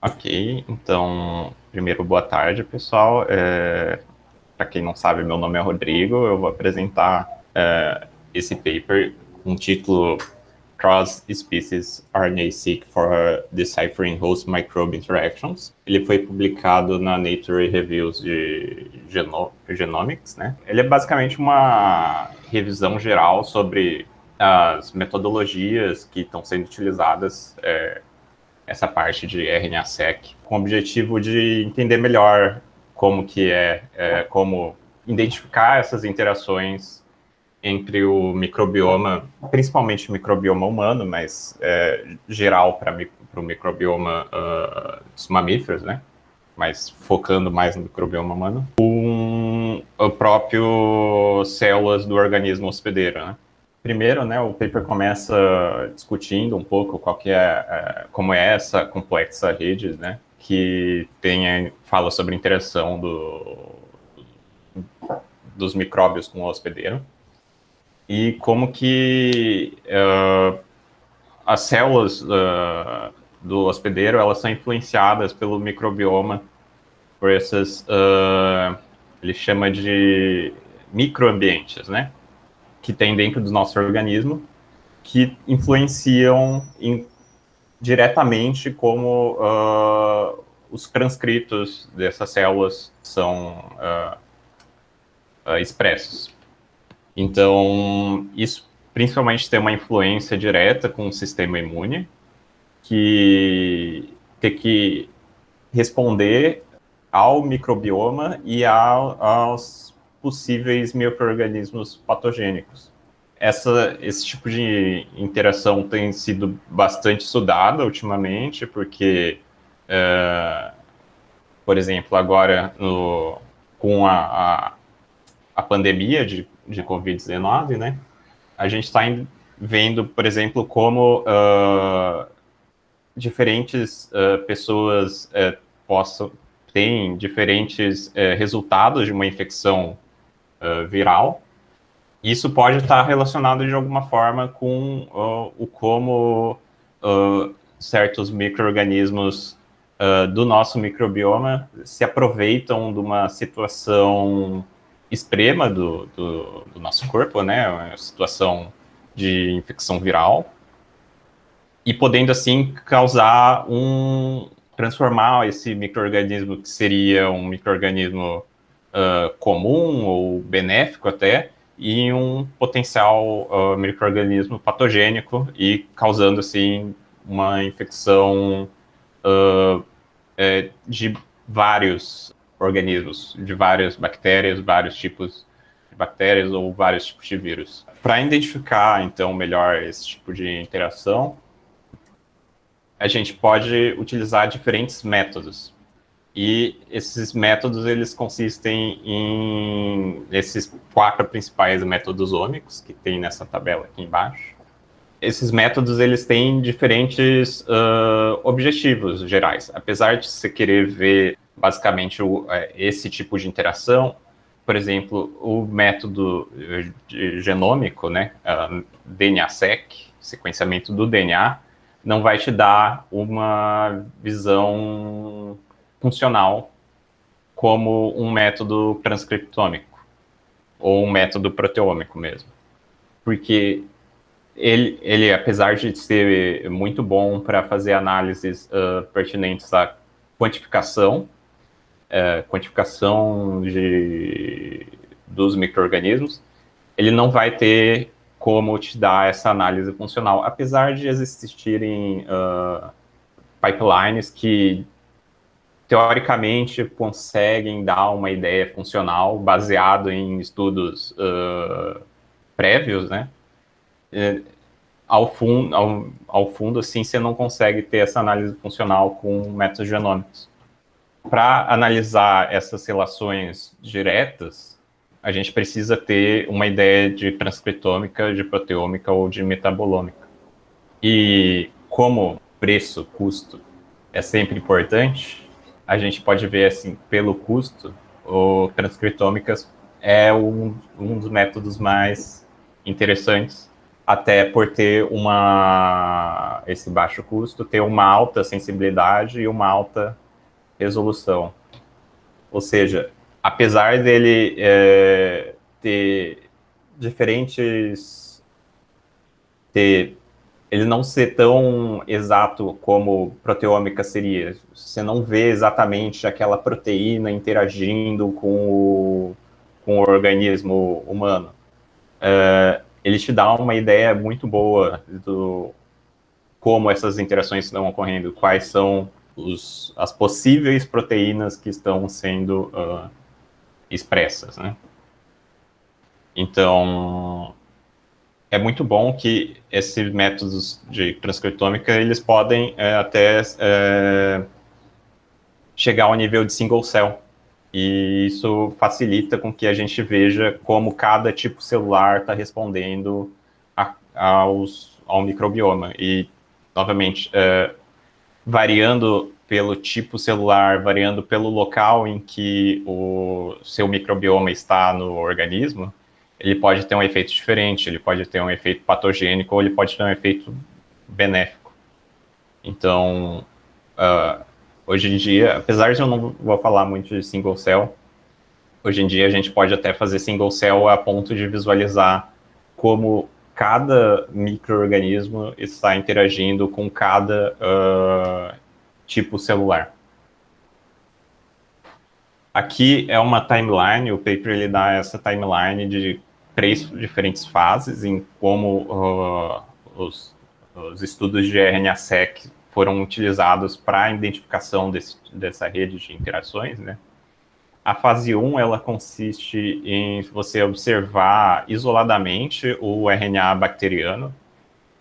Ok, então, primeiro, boa tarde, pessoal. Para quem não sabe, meu nome é Rodrigo. Eu vou apresentar esse paper com o título Cross-Species RNA-seq for Deciphering Host Microbe Interactions. Ele foi publicado na Nature Reviews de Genomics, né? Ele é basicamente uma revisão geral sobre as metodologias que estão sendo utilizadas essa parte de RNA-seq, com o objetivo de entender melhor como que como identificar essas interações entre o microbioma, principalmente o microbioma humano, mas geral para o microbioma dos mamíferos, né? Mas focando mais no microbioma humano, com o próprio células do organismo hospedeiro, né? Primeiro, né, o paper começa discutindo um pouco como é essa complexa rede, né, que fala sobre a interação dos micróbios com o hospedeiro e como que as células do hospedeiro elas são influenciadas pelo microbioma por essas ele chama de microambientes, né, que tem dentro do nosso organismo que influenciam diretamente como os transcritos dessas células são expressos. Então, isso principalmente tem uma influência direta com o sistema imune, que tem que responder ao microbioma e aos possíveis micro-organismos patogênicos. Esse tipo de interação tem sido bastante estudada ultimamente, porque, por exemplo, agora com a pandemia de Covid-19, né, a gente está vendo, por exemplo, como diferentes pessoas têm diferentes resultados de uma infecção viral. Isso pode estar relacionado de alguma forma com como certos micro-organismos do nosso microbioma se aproveitam de uma situação extrema do nosso corpo, né? Uma situação de infecção viral, e podendo assim transformar esse micro-organismo que seria um micro-organismo comum ou benéfico até, em um potencial micro-organismo patogênico e causando assim uma infecção de vários organismos, de várias bactérias, vários tipos de bactérias ou vários tipos de vírus. Para identificar então melhor esse tipo de interação, a gente pode utilizar diferentes métodos. E esses métodos, eles consistem esses 4 principais métodos ômicos, que tem nessa tabela aqui embaixo. Esses métodos, eles têm diferentes objetivos gerais. Apesar de você querer ver, basicamente, esse tipo de interação, por exemplo, o método genômico, né, DNA-seq, sequenciamento do DNA, não vai te dar uma visão funcional como um método transcriptômico ou um método proteômico mesmo. Porque ele apesar de ser muito bom para fazer análises pertinentes à quantificação dos micro-organismos, ele não vai ter como te dar essa análise funcional, apesar de existirem pipelines que teoricamente conseguem dar uma ideia funcional baseado em estudos prévios, né? Ao fundo, assim, você não consegue ter essa análise funcional com métodos genômicos. Para analisar essas relações diretas, a gente precisa ter uma ideia de transcriptômica, de proteômica ou de metabolômica. E como preço, custo é sempre importante, a gente pode ver assim, pelo custo, o transcriptômicas é um dos métodos mais interessantes, até por ter esse baixo custo, ter uma alta sensibilidade e uma alta resolução. Ou seja, apesar dele ter diferentes... ele não ser tão exato como proteômica seria. Você não vê exatamente aquela proteína interagindo com o organismo humano. Ele te dá uma ideia muito boa do como essas interações estão ocorrendo, quais são as possíveis proteínas que estão sendo expressas, né? Então, é muito bom que esses métodos de transcriptômica, eles podem até chegar ao nível de single cell. E isso facilita com que a gente veja como cada tipo celular está respondendo ao microbioma. E, novamente, variando pelo tipo celular, variando pelo local em que o seu microbioma está no organismo, ele pode ter um efeito diferente, ele pode ter um efeito patogênico ou ele pode ter um efeito benéfico. Então, hoje em dia, apesar de eu não vou falar muito de single cell, hoje em dia a gente pode até fazer single cell a ponto de visualizar como cada micro-organismo está interagindo com cada tipo celular. Aqui é uma timeline, o paper ele dá essa timeline de 3 diferentes fases em como os estudos de RNA-seq foram utilizados para a identificação dessa rede de interações, né? A fase 1, ela consiste em você observar isoladamente o RNA bacteriano.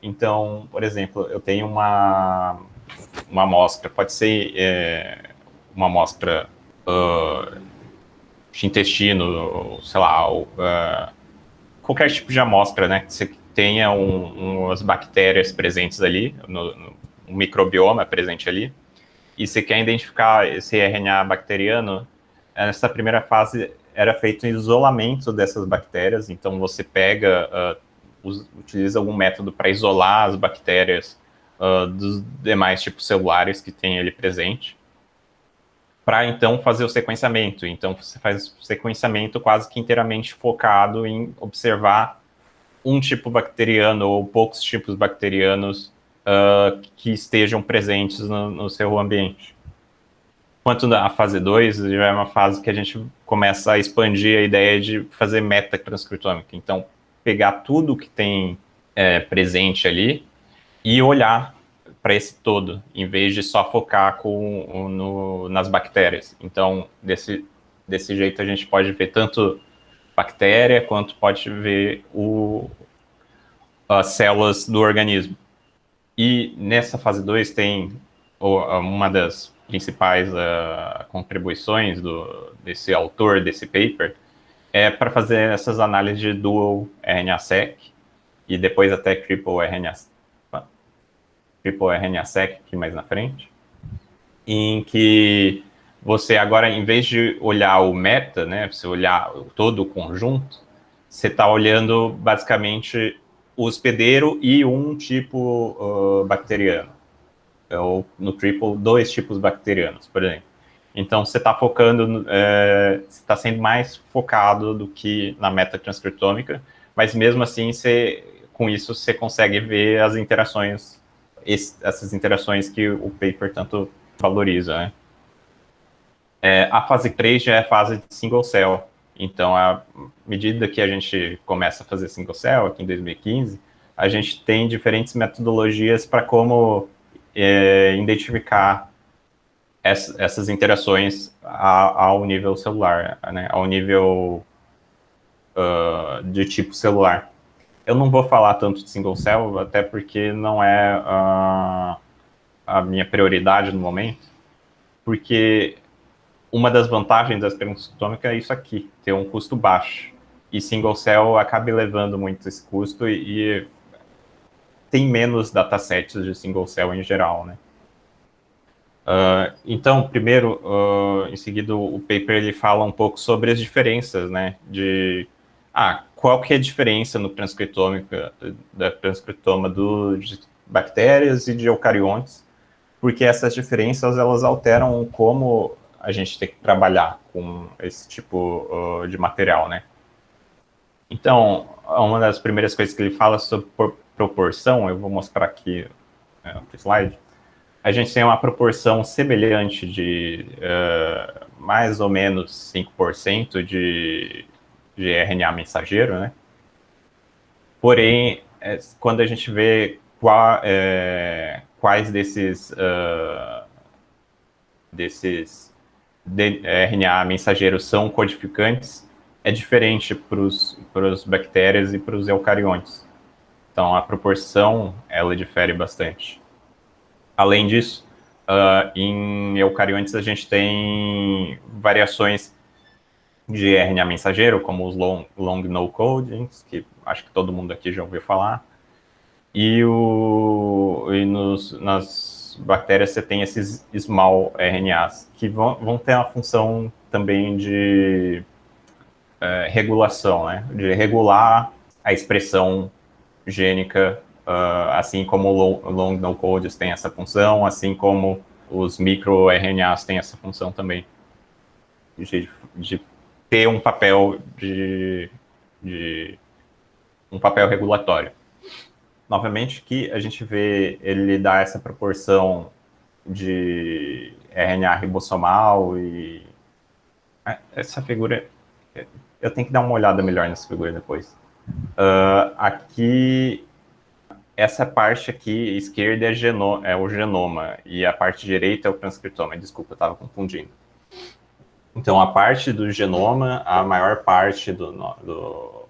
Então, por exemplo, eu tenho uma amostra, pode ser uma amostra de intestino, sei lá, qualquer tipo de amostra, né? Que você tenha umas bactérias presentes ali, um microbioma presente ali, e você quer identificar esse RNA bacteriano. Nessa primeira fase era feito um isolamento dessas bactérias, então você pega, utiliza algum método para isolar as bactérias dos demais tipos celulares que tem ali presente, para então fazer o sequenciamento. Então você faz o sequenciamento quase que inteiramente focado em observar um tipo bacteriano ou poucos tipos bacterianos que estejam presentes no seu ambiente. Quanto à fase 2, já é uma fase que a gente começa a expandir a ideia de fazer metatranscriptômica. Então, pegar tudo que tem presente ali e olhar para esse todo, em vez de só focar nas bactérias. Então, desse jeito, a gente pode ver tanto bactéria, quanto pode ver as células do organismo. E nessa fase 2 tem uma das principais contribuições desse autor desse paper para fazer essas análises de dual RNA-seq e depois até triple RNA-seq aqui mais na frente, em que você agora, em vez de olhar o meta, né, você olhar todo o conjunto, você está olhando basicamente o hospedeiro e um tipo bacteriano. Ou no triple, 2 tipos bacterianos, por exemplo. Então, você está focando, você está sendo mais focado do que na metatranscriptômica, mas mesmo assim, com isso, você consegue ver as interações, essas interações que o paper tanto valoriza, né? A fase 3 já é a fase de single cell. Então, à medida que a gente começa a fazer single cell, aqui em 2015, a gente tem diferentes metodologias para como identificar essas interações ao nível celular, né? Ao nível de tipo celular. Eu não vou falar tanto de single cell, até porque não é a minha prioridade no momento, porque uma das vantagens da transcriptômica é isso aqui, ter um custo baixo. E single cell acaba elevando muito esse custo e tem menos datasets de single cell em geral, né? Então, primeiro, em seguida, o paper ele fala um pouco sobre as diferenças, né? qual que é a diferença no da transcriptoma de bactérias e de eucariontes, porque essas diferenças elas alteram como a gente tem que trabalhar com esse tipo de material, né? Então, uma das primeiras coisas que ele fala sobre proporção, eu vou mostrar aqui no slide, a gente tem uma proporção semelhante de mais ou menos 5% de RNA mensageiro, né? Porém, quando a gente vê quais desses RNA mensageiros são codificantes, é diferente para os bactérias e para os eucariontes. Então, a proporção, ela difere bastante. Além disso, em eucariontes a gente tem variações de RNA mensageiro, como os long no codings, que acho que todo mundo aqui já ouviu falar. E nas bactérias você tem esses small RNAs, que vão ter uma função também de regulação, né? De regular a expressão gênica, assim como o long no codes tem essa função, assim como os microRNAs têm essa função também, de ter um papel um papel regulatório. Novamente, que a gente vê ele dar essa proporção de RNA ribossomal e essa figura, eu tenho que dar uma olhada melhor nessa figura depois. Aqui, essa parte aqui esquerda é o genoma e a parte direita é o transcriptoma. Desculpa, eu estava confundindo. Então, a parte do genoma, a maior parte do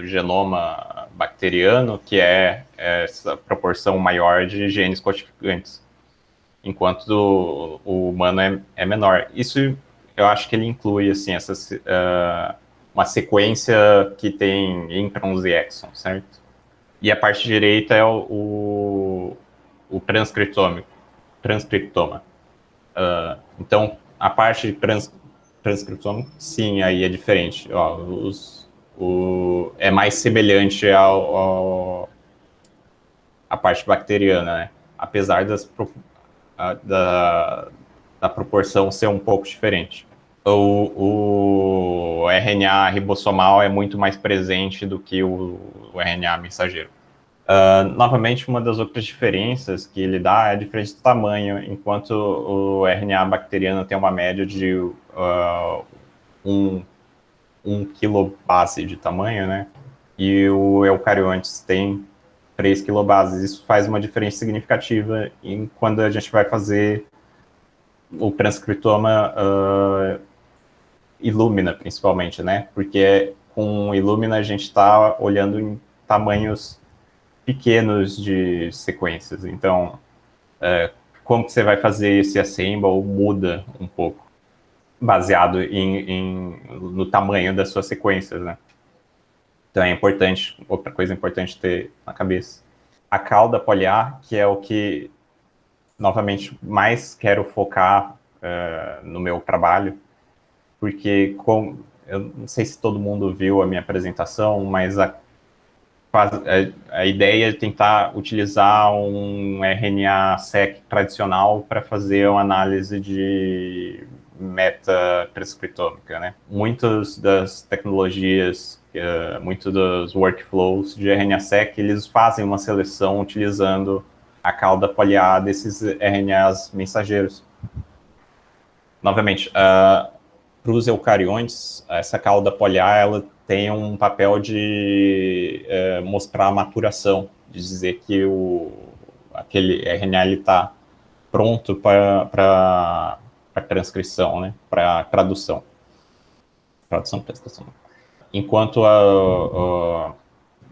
genoma bacteriano, que é essa proporção maior de genes codificantes, enquanto o humano é menor. Isso, eu acho que ele inclui, assim, uma sequência que tem introns e exons, certo? E a parte direita é o transcriptoma. Então, a parte de transcriptoma, sim, aí é diferente. Ó, é mais semelhante à parte bacteriana, né? Apesar da proporção ser um pouco diferente. O RNA ribossomal é muito mais presente do que o RNA mensageiro. Novamente, uma das outras diferenças que ele dá é a diferença do tamanho, enquanto o RNA bacteriano tem uma média de 1 quilobase de tamanho, né? E o eucariontes tem 3 quilobases. Isso faz uma diferença significativa quando a gente vai fazer o transcriptoma Illumina, principalmente, né? Porque com Illumina a gente está olhando em tamanhos pequenos de sequências. Então, como que você vai fazer esse assemble muda um pouco, baseado no tamanho das suas sequências, né? Então é importante, outra coisa importante ter na cabeça. A cauda poliar, que é o que, novamente, mais quero focar no meu trabalho, porque eu não sei se todo mundo viu a minha apresentação, mas a ideia é tentar utilizar um RNA-seq tradicional para fazer uma análise de metatranscriptômica, né? Muitas das tecnologias, muitos dos workflows de RNA-seq, eles fazem uma seleção utilizando a cauda poliar desses RNAs mensageiros. Novamente, para os eucariontes, essa cauda poliar, ela tem um papel de mostrar a maturação, de dizer que aquele RNA está pronto para transcrição, né? Para tradução. Transcrição. Enquanto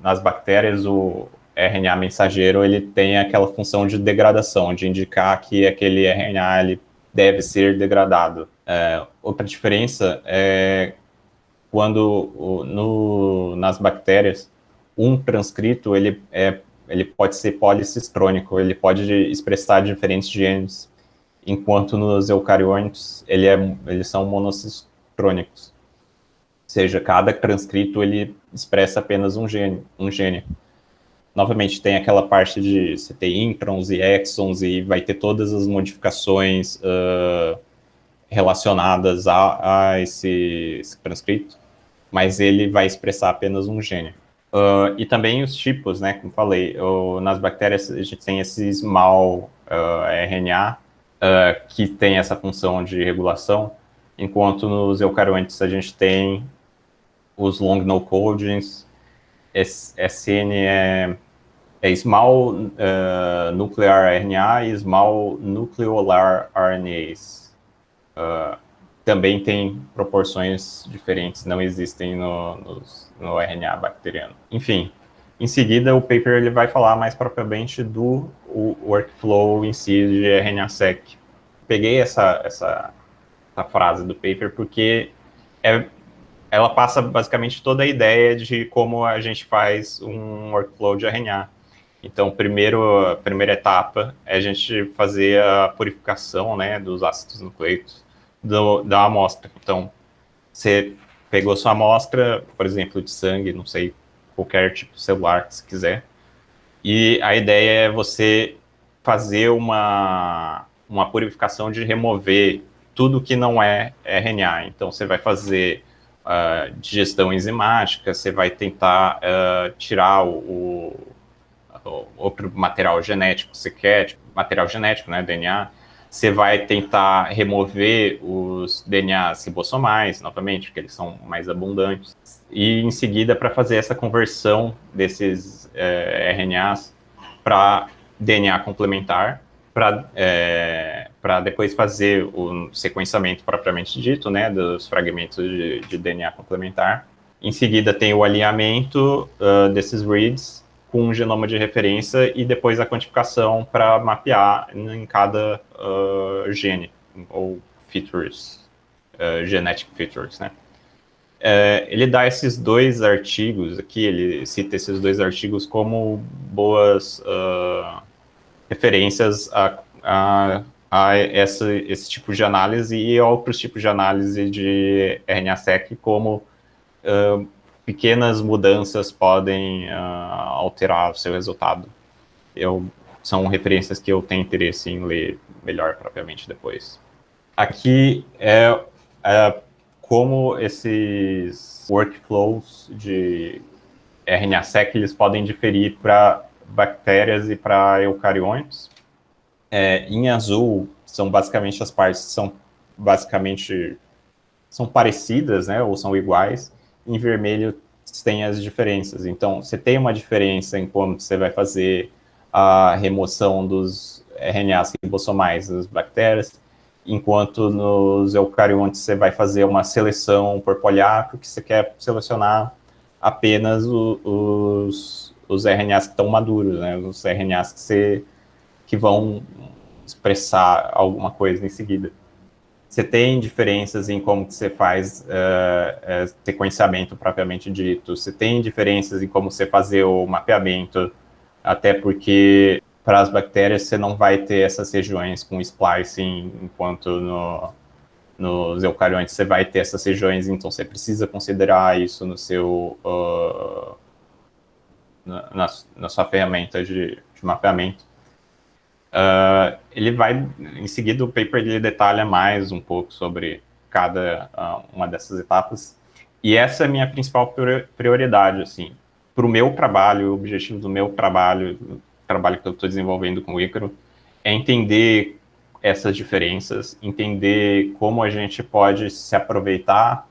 nas bactérias, o RNA mensageiro ele tem aquela função de degradação, de indicar que aquele RNA ele deve ser degradado. Outra diferença é quando nas bactérias um transcrito ele pode ser policistrônico, ele pode expressar diferentes genes, enquanto nos eucariontes eles são monocistrônicos. seja, cada transcrito ele expressa apenas um gene. Novamente, tem aquela parte de você ter introns e exons e vai ter todas as modificações relacionadas a esse transcrito, mas ele vai expressar apenas um gene. E também os tipos, né? Como falei, nas bactérias a gente tem esse small RNA, que tem essa função de regulação, enquanto nos eucariontes a gente tem os long no-codings, SN é small nuclear RNA e small nucleolar RNAs. Também tem proporções diferentes, não existem no RNA bacteriano. Enfim, em seguida o paper ele vai falar mais propriamente do workflow em si de RNA-seq. Peguei essa frase do paper porque ela passa basicamente toda a ideia de como a gente faz um workflow de RNA. Então, a primeira etapa é a gente fazer a purificação, né, dos ácidos nucleicos da amostra. Então, você pegou sua amostra, por exemplo, de sangue, não sei, qualquer tipo celular que você quiser, e a ideia é você fazer uma purificação de remover tudo que não é RNA. Então, você vai fazer digestão enzimática, você vai tentar tirar o outro material genético que você quer, tipo, material genético, né, DNA. Você vai tentar remover os DNAs ribossomais, novamente, porque eles são mais abundantes. E, em seguida, para fazer essa conversão desses RNAs para DNA complementar, para depois fazer o sequenciamento propriamente dito, né, dos fragmentos de DNA complementar. Em seguida, tem o alinhamento desses reads com um genoma de referência e depois a quantificação para mapear em cada gene, ou features, genetic features, né? Ele dá esses dois artigos aqui, ele cita esses dois artigos como boas referências a esse tipo de análise e a outros tipos de análise de RNA-seq, como pequenas mudanças podem alterar o seu resultado. São referências que eu tenho interesse em ler melhor propriamente depois. Aqui é como esses workflows de RNA-seq eles podem diferir para bactérias e para eucariontes. Em azul são basicamente as partes que são parecidas, né, ou são iguais. Em vermelho tem as diferenças. Então, você tem uma diferença em como você vai fazer a remoção dos RNAs ribossomais das bactérias, enquanto nos eucariontes você vai fazer uma seleção por poliaco, que você quer selecionar apenas os RNAs que estão maduros, né, os RNAs que vão expressar alguma coisa em seguida. Você tem diferenças em como que você faz sequenciamento propriamente dito, você tem diferenças em como você fazer o mapeamento, até porque para as bactérias você não vai ter essas regiões com splicing, enquanto nos eucariontes você vai ter essas regiões, então você precisa considerar isso no seu na sua ferramenta de mapeamento. Ele vai, em seguida, o paper ele detalha mais um pouco sobre cada uma dessas etapas, e essa é a minha principal prioridade, assim, para o meu trabalho, o objetivo do meu trabalho, o trabalho que eu estou desenvolvendo com o Ícaro, é entender essas diferenças, entender como a gente pode se aproveitar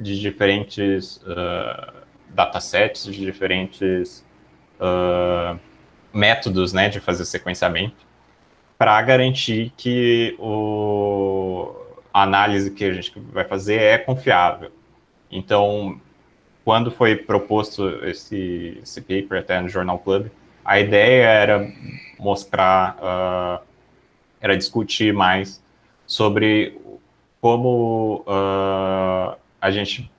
de diferentes datasets, de diferentes métodos, né, de fazer sequenciamento, para garantir que a análise que a gente vai fazer é confiável. Então, quando foi proposto esse paper até no Journal Club, a ideia era mostrar, era discutir mais sobre como a gente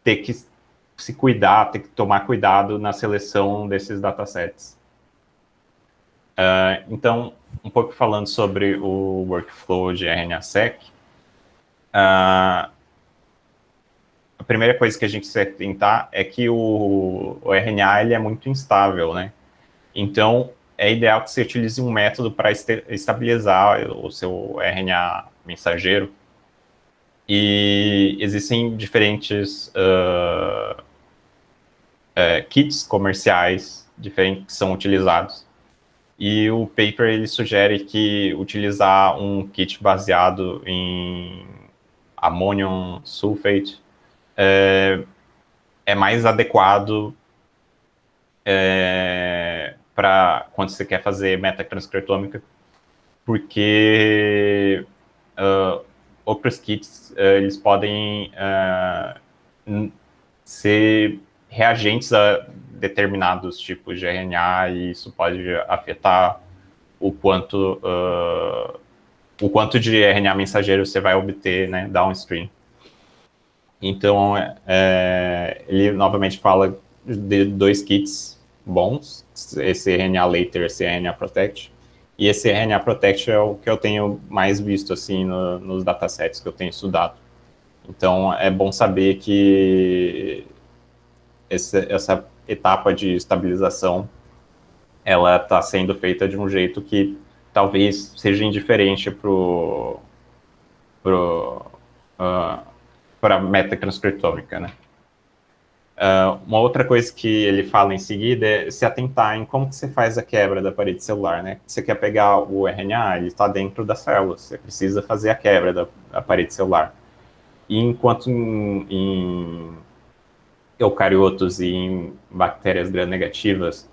ter que se cuidar, ter que tomar cuidado na seleção desses datasets. Então, um pouco falando sobre o workflow de RNA-seq, a primeira coisa que a gente precisa tentar é que o RNA ele é muito instável, né? Então, é ideal que você utilize um método para estabilizar o seu RNA mensageiro. E existem diferentes kits comerciais diferentes que são utilizados. E o paper ele sugere que utilizar um kit baseado em ammonium sulfate é mais adequado para quando você quer fazer metatranscriptômica, porque outros kits eles podem ser reagentes a determinados tipos de RNA e isso pode afetar o quanto de RNA mensageiro você vai obter, né, downstream. Então, ele novamente fala de 2 kits bons, esse RNA Later e esse RNA Protect. E esse RNA Protect é o que eu tenho mais visto assim nos datasets que eu tenho estudado. Então, é bom saber que essa etapa de estabilização ela está sendo feita de um jeito que talvez seja indiferente para a metatranscriptômica, né? Uma outra coisa que ele fala em seguida é se atentar em como que você faz a quebra da parede celular, né? Você quer pegar o RNA, ele está dentro da célula, você precisa fazer a quebra da parede celular. E enquanto em eucariotos e em bactérias gram-negativas,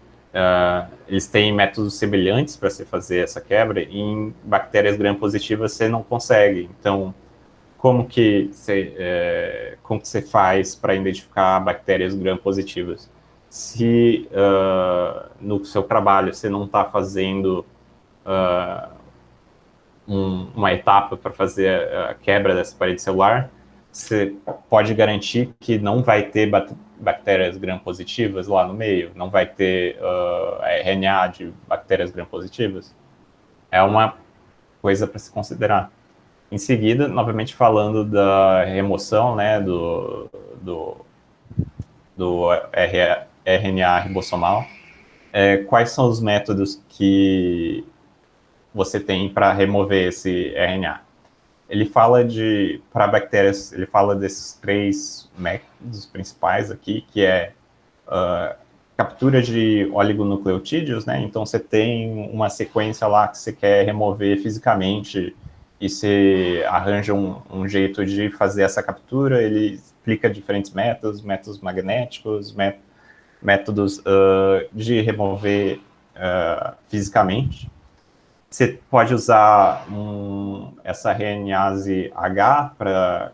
eles têm métodos semelhantes para você fazer essa quebra, e em bactérias gram-positivas você não consegue. Então, como que você faz para identificar bactérias gram-positivas? Se no seu trabalho você não está fazendo uma etapa para fazer a quebra dessa parede celular, você pode garantir que não vai ter bactérias gram-positivas lá no meio? Não vai ter RNA de bactérias gram-positivas? É uma coisa para se considerar. Em seguida, novamente falando da remoção, né, do RNA ribossomal, quais são os métodos que você tem para remover esse RNA? Ele fala para bactérias, ele fala desses 3 métodos principais aqui, que é captura de oligonucleotídeos, né? Então você tem uma sequência lá que você quer remover fisicamente e você arranja um jeito de fazer essa captura, ele explica diferentes métodos magnéticos, métodos de remover fisicamente. Você pode usar essa RNase H,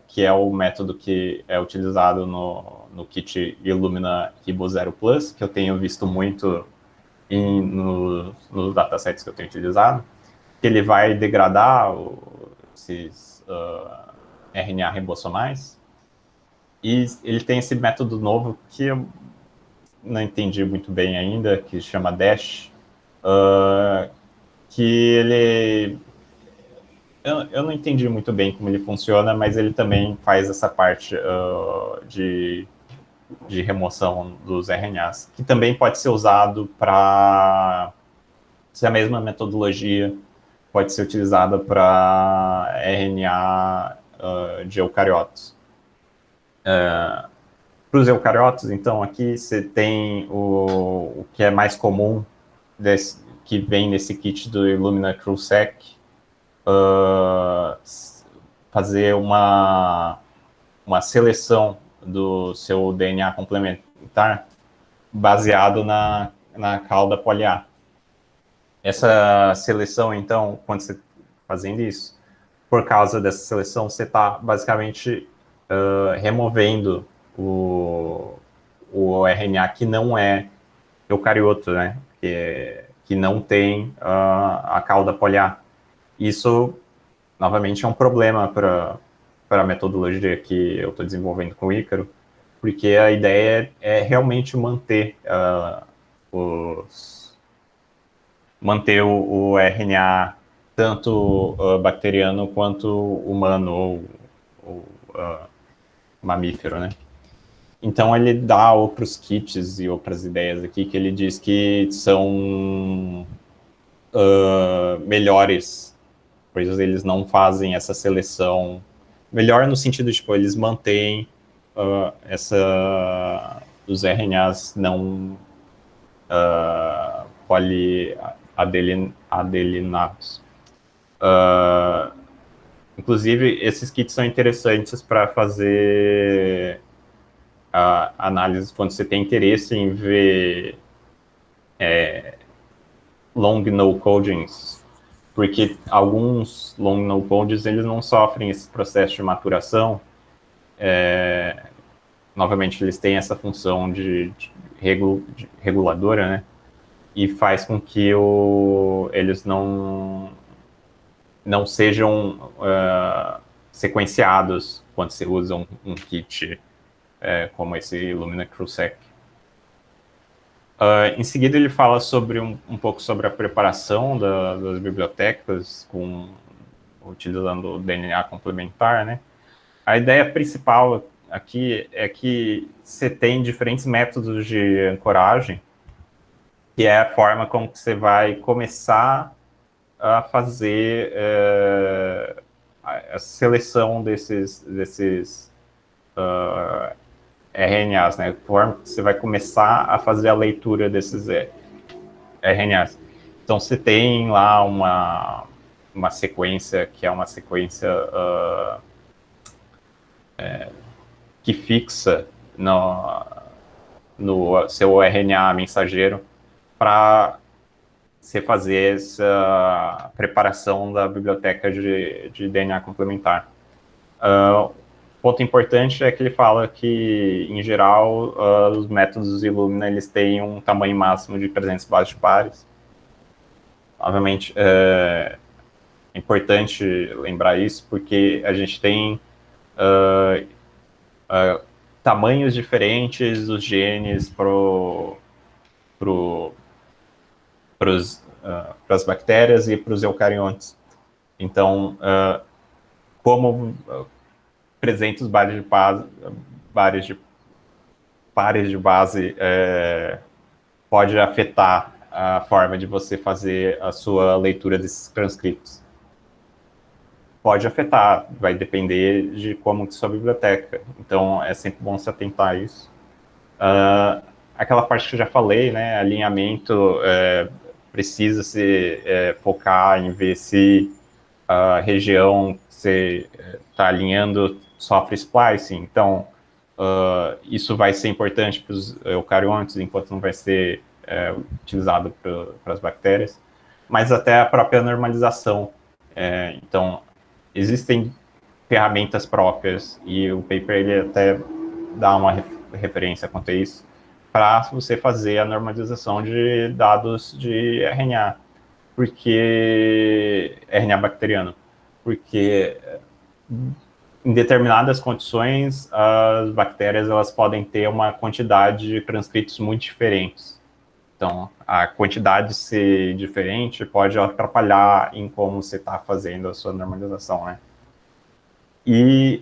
que é o método que é utilizado no kit Illumina Ribo Zero Plus, que eu tenho visto muito nos datasets que eu tenho utilizado, que ele vai degradar esses RNA ribossomais. E ele tem esse método novo que eu não entendi muito bem ainda, que chama DASH, que ele... Eu não entendi muito bem como ele funciona, mas ele também faz essa parte de remoção dos RNAs, que também pode ser usado para... Se a mesma metodologia pode ser utilizada para RNA de eucariotos. Para os eucariotos, então, aqui você tem o que é mais comum, que vem nesse kit do Illumina TrueSec, fazer uma seleção do seu DNA complementar baseado na cauda poli-A. Essa seleção, então, quando você está fazendo isso, por causa dessa seleção, você está basicamente removendo o RNA que não é eucarioto, né? Que não tem a cauda poli-A. Isso, novamente, é um problema para a metodologia que eu estou desenvolvendo com o Ícaro, porque a ideia é realmente manter o RNA tanto bacteriano quanto humano ou mamífero, né? Então ele dá outros kits e outras ideias aqui que ele diz que são melhores, pois eles não fazem essa seleção. Melhor no sentido de, tipo, eles mantêm os RNAs não poliadelinados. Inclusive, esses kits são interessantes para fazer análise quando você tem interesse em ver long no codings, porque alguns long no codings eles não sofrem esse processo de maturação. Novamente, eles têm essa função de reguladora, né? E faz com que eles não sejam sequenciados quando você usa um kit como esse Illumina CrewSec. Em seguida, ele fala sobre um pouco sobre a preparação das bibliotecas utilizando o DNA complementar, né? A ideia principal aqui é que você tem diferentes métodos de ancoragem, que é a forma como você vai começar a fazer a seleção desses RNAs, né? Forma que você vai começar a fazer a leitura desses RNAs. Então, você tem lá uma sequência que é uma sequência que fixa no seu RNA mensageiro para você fazer essa preparação da biblioteca de DNA complementar. Ponto importante é que ele fala que, em geral, os métodos Illumina eles têm um tamanho máximo de 300 bases de pares. Obviamente, é importante lembrar isso, porque a gente tem tamanhos diferentes dos genes para as bactérias e para os eucariontes. Então, como 300 pares de base pode afetar a forma de você fazer a sua leitura desses transcritos. Pode afetar, vai depender de como que sua biblioteca. Então, é sempre bom se atentar a isso. Aquela parte que eu já falei, né, alinhamento precisa se focar em ver se a região que você está alinhando sofre splicing. Então, isso vai ser importante para os eucariontes, enquanto não vai ser utilizado para as bactérias, mas até a própria normalização. Então, existem ferramentas próprias, e o paper ele até dá uma referência quanto a isso, para você fazer a normalização de dados de RNA, porque RNA bacteriano, porque em determinadas condições as bactérias elas podem ter uma quantidade de transcritos muito diferentes. Então, a quantidade ser diferente pode atrapalhar em como você está fazendo a sua normalização, né? E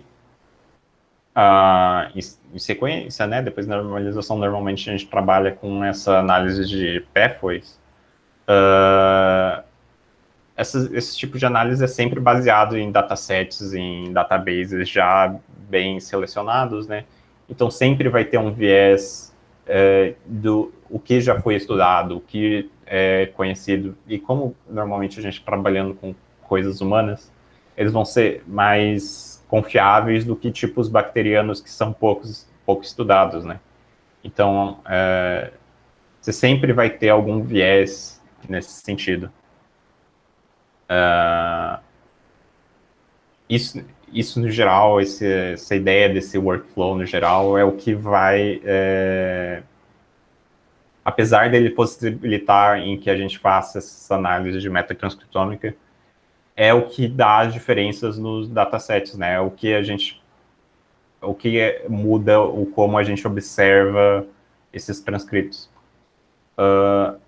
em sequência, né, depois da normalização, normalmente a gente trabalha com essa análise de pathways. Esse tipo de análise é sempre baseado em datasets, em databases já bem selecionados, né? Então, sempre vai ter um viés do o que já foi estudado, o que é conhecido. E como normalmente a gente está trabalhando com coisas humanas, eles vão ser mais confiáveis do que tipos bacterianos que são pouco estudados, né? Então, você sempre vai ter algum viés nesse sentido. Isso no geral, essa ideia desse workflow no geral é o que vai, apesar dele possibilitar em que a gente faça essa análise de metatranscriptômica, é o que dá as diferenças nos datasets, né? O que muda como a gente observa esses transcritos.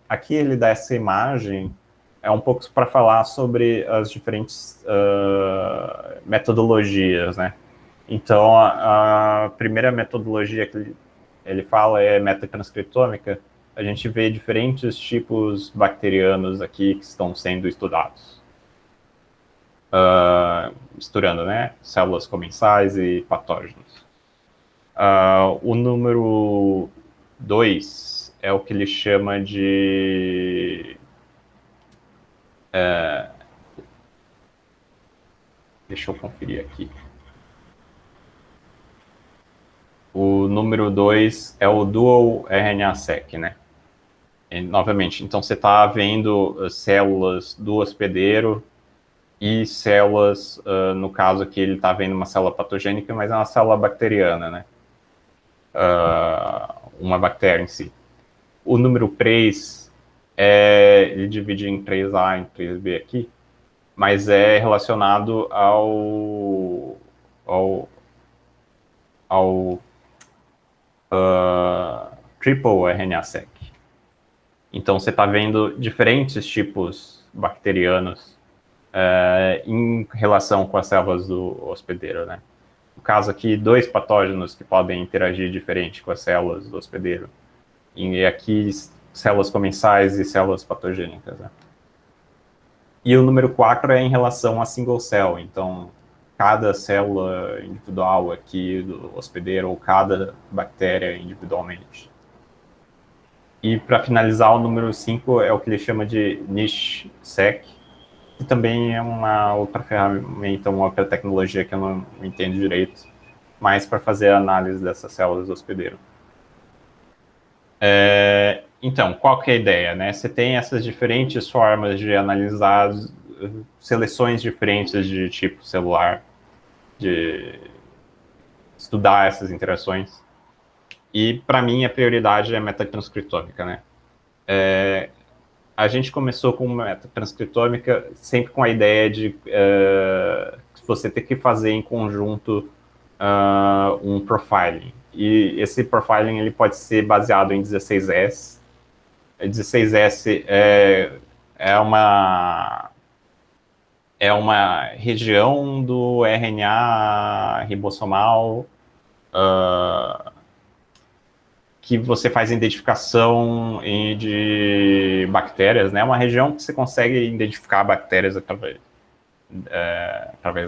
Aqui ele dá essa imagem, é um pouco para falar sobre as diferentes metodologias, né? Então, a primeira metodologia que ele fala é metatranscriptômica. A gente vê diferentes tipos bacterianos aqui que estão sendo estudados. Misturando, né? Células comensais e patógenos. O número 2 é o que ele chama de... deixa eu conferir aqui. O número 2 é o Dual RNA-seq, né? E, novamente, então você está vendo células do hospedeiro e células, no caso aqui ele está vendo uma célula patogênica, mas é uma célula bacteriana, né? Uma bactéria em si. O número 3, ele divide em 3A e 3B aqui, mas é relacionado ao triple RNA-seq. Então você está vendo diferentes tipos bacterianos em relação com as células do hospedeiro, né? No caso aqui, 2 patógenos que podem interagir diferente com as células do hospedeiro. E aqui, células comensais e células patogênicas, né? E o número 4 é em relação a single cell. Então, cada célula individual aqui do hospedeiro ou cada bactéria individualmente. E para finalizar, o número 5 é o que ele chama de niche-seq, que também é uma outra ferramenta, uma outra tecnologia que eu não entendo direito, mas para fazer a análise dessas células do hospedeiro. Então, qual que é a ideia, né? Você tem essas diferentes formas de analisar seleções diferentes de tipo celular, de estudar essas interações. E, para mim, a prioridade é a metatranscriptômica, né? A gente começou com metatranscriptômica sempre com a ideia de você ter que fazer em conjunto um profiling. E esse profiling ele pode ser baseado em 16S. 16S é uma região do RNA ribossomal que você faz identificação de bactérias, né? Uma região que você consegue identificar bactérias através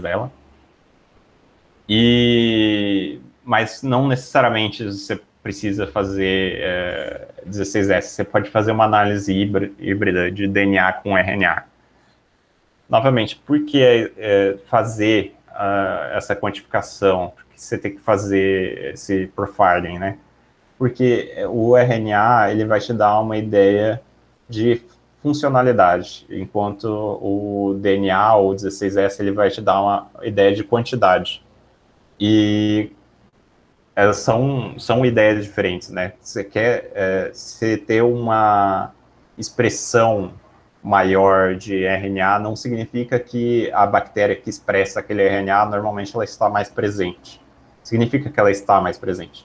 dela. Mas não necessariamente você precisa fazer 16S. Você pode fazer uma análise híbrida de DNA com RNA. Novamente, por que fazer essa quantificação? Por que você tem que fazer esse profiling, né? Porque o RNA ele vai te dar uma ideia de funcionalidade, enquanto o DNA ou o 16S ele vai te dar uma ideia de quantidade. E elas são ideias diferentes, né? Você quer você ter uma expressão maior de RNA, não significa que a bactéria que expressa aquele RNA, normalmente ela está mais presente. Significa que ela está mais presente.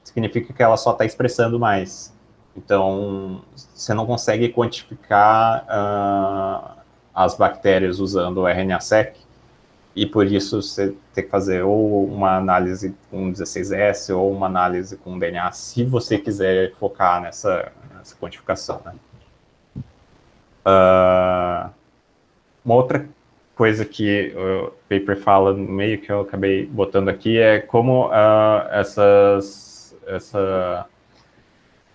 Significa que ela só está expressando mais. Então, você não consegue quantificar as bactérias usando o RNA-seq, e por isso você tem que fazer ou uma análise com 16S ou uma análise com DNA, se você quiser focar nessa quantificação, né? Uma outra coisa que o paper fala no meio, que eu acabei botando aqui, é como essa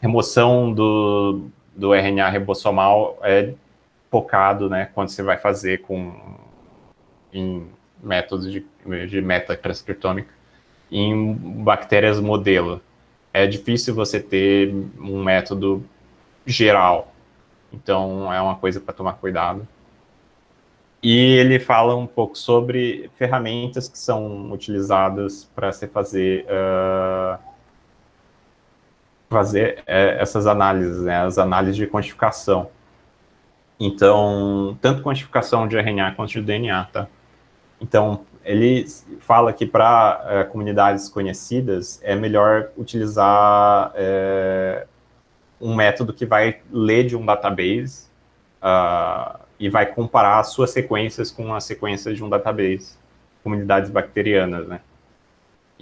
remoção do RNA ribossomal é focado, né, quando você vai fazer em métodos de metatranscriptômica em bactérias modelo. É difícil você ter um método geral, então é uma coisa para tomar cuidado. E ele fala um pouco sobre ferramentas que são utilizadas para se fazer essas análises, né, as análises de quantificação. Então, tanto quantificação de RNA quanto de DNA, tá? Então, ele fala que para comunidades conhecidas é melhor utilizar um método que vai ler de um database e vai comparar as suas sequências com as sequências de um database, comunidades bacterianas, né?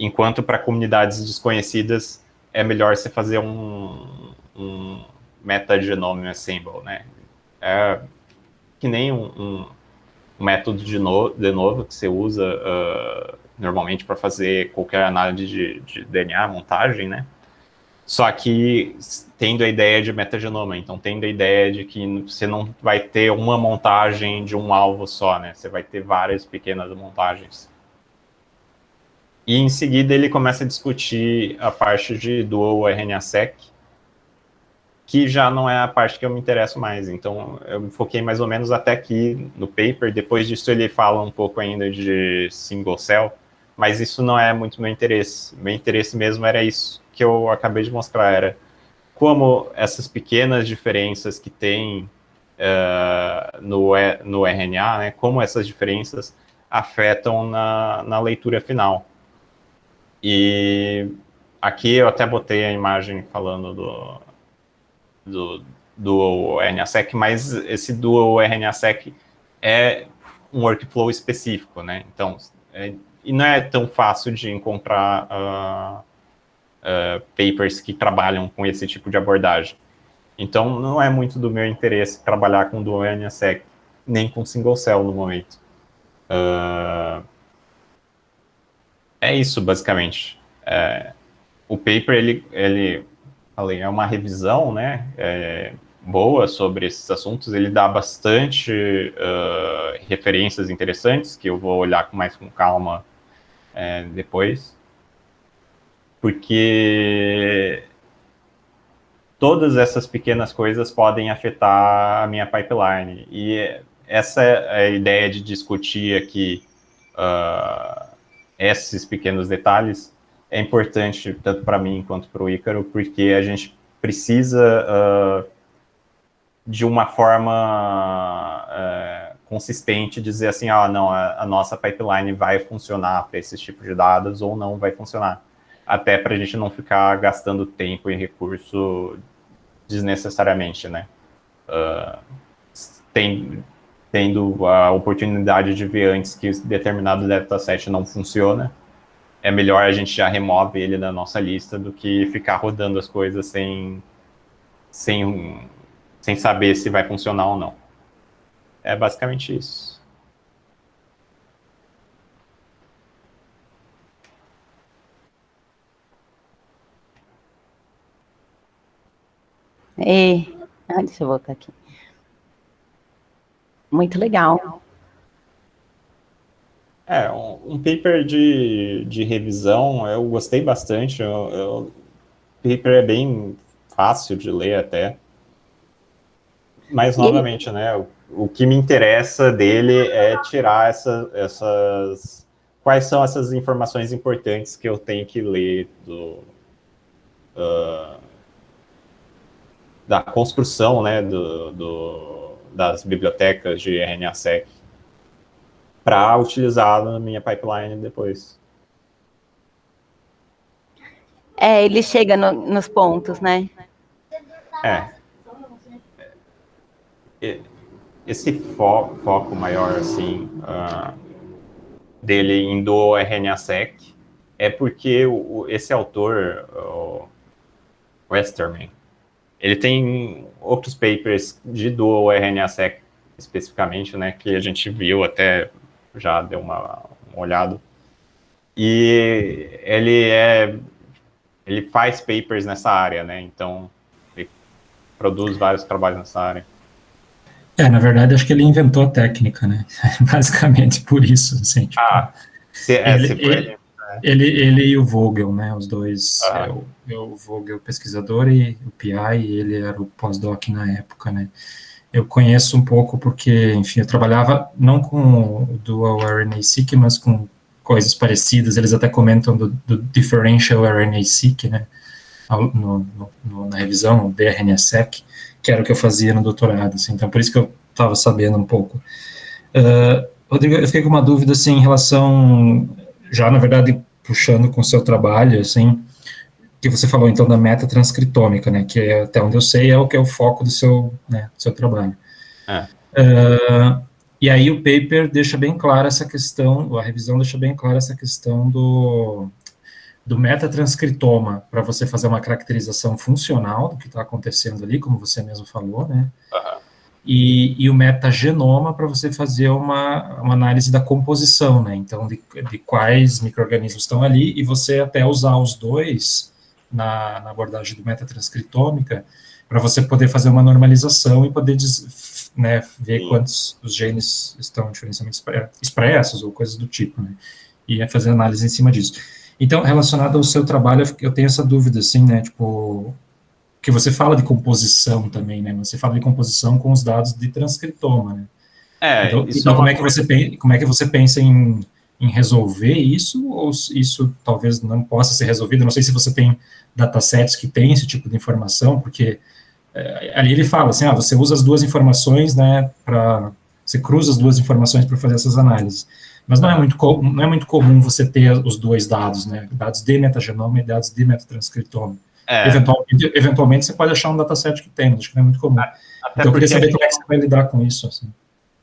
enquanto para comunidades desconhecidas é melhor você fazer um metagenome assemble, né? É que nem um método de novo que você usa normalmente para fazer qualquer análise de DNA, montagem, né? Só que tendo a ideia de metagenoma, então tendo a ideia de que você não vai ter uma montagem de um alvo só, né? Você vai ter várias pequenas montagens. E em seguida ele começa a discutir a parte de dual RNA-seq, que já não é a parte que eu me interesso mais. Então eu me foquei mais ou menos até aqui no paper. Depois disso ele fala um pouco ainda de single cell, mas isso não é muito meu interesse. Meu interesse mesmo era isso que eu acabei de mostrar, era como essas pequenas diferenças que tem no RNA, né, como essas diferenças afetam na leitura final. E aqui eu até botei a imagem falando do RNA-seq, mas esse dual RNA-seq é um workflow específico, né? Então, e não é tão fácil de encontrar papers que trabalham com esse tipo de abordagem. Então, não é muito do meu interesse trabalhar com dual RNA-seq, nem com single cell no momento. É isso, basicamente. O paper, ele falei, é uma revisão, né, boa sobre esses assuntos. Ele dá bastante referências interessantes, que eu vou olhar mais com calma depois. Porque todas essas pequenas coisas podem afetar a minha pipeline. E essa é a ideia de discutir aqui esses pequenos detalhes. É importante tanto para mim quanto para o Ícaro, porque a gente precisa, de uma forma consistente, dizer assim, não, a nossa pipeline vai funcionar para esse tipo de dados ou não vai funcionar. Até para a gente não ficar gastando tempo e recurso desnecessariamente, né? Tendo a oportunidade de ver antes que determinado dataset não funciona, é melhor a gente já remove ele da nossa lista do que ficar rodando as coisas sem saber se vai funcionar ou não. É basicamente isso. Deixa eu voltar aqui. Muito legal. Um paper de revisão, eu gostei bastante. O paper é bem fácil de ler até. Mas, novamente, né, o que me interessa dele é tirar essas... Quais são essas informações importantes que eu tenho que ler da construção, né, das bibliotecas de RNA-seq para utilizar na minha pipeline depois. Ele chega nos pontos, né? Esse foco maior, assim, dele em do RNA-seq é porque esse autor, o Westerman, ele tem outros papers de dual RNA-seq especificamente, né, que a gente viu, até já deu uma olhada. E ele faz papers nessa área, né, então ele produz vários trabalhos nessa área. Na verdade, acho que ele inventou a técnica, né, basicamente por isso, assim, tipo, ele e o Vogel, né, os dois, o Vogel pesquisador e o PI, e ele era o pós-doc na época, né. Eu conheço um pouco porque, enfim, eu trabalhava não com o Dual RNA-seq, mas com coisas parecidas. Eles até comentam do Differential RNA-seq, né, na revisão, o DRNA-seq, que era o que eu fazia no doutorado, assim, então por isso que eu estava sabendo um pouco. Rodrigo, eu fiquei com uma dúvida, assim, em relação, já, na verdade, puxando com o seu trabalho, assim, que você falou, então, da metatranscriptômica, né, que é, até onde eu sei, é o que é o foco do seu trabalho. E aí o paper deixa bem clara essa questão, a revisão deixa bem clara essa questão do metatranscritoma para você fazer uma caracterização funcional do que está acontecendo ali, como você mesmo falou, né? E o metagenoma para você fazer uma análise da composição, né? Então, de quais micro-organismos estão ali, e você até usar os dois na abordagem do metatranscritômica para você poder fazer uma normalização e poder né, ver quantos os genes estão diferencialmente expressos ou coisas do tipo, né? E fazer análise em cima disso. Então, relacionado ao seu trabalho, eu tenho essa dúvida, assim, né? Tipo, que você fala de composição também, né? Você fala de composição com os dados de transcriptoma, né? Então como é que você pensa em resolver isso, ou isso talvez não possa ser resolvido? Eu não sei se você tem datasets que tem esse tipo de informação, porque ali ele fala assim, você usa as duas informações, né, você cruza as duas informações para fazer essas análises. Mas não é muito comum você ter os dois dados, né, dados de metagenoma e dados de metatranscriptoma. Eventualmente você pode achar um dataset que tem, mas acho que não é muito comum. Então eu queria saber como é que você vai lidar com isso. Assim.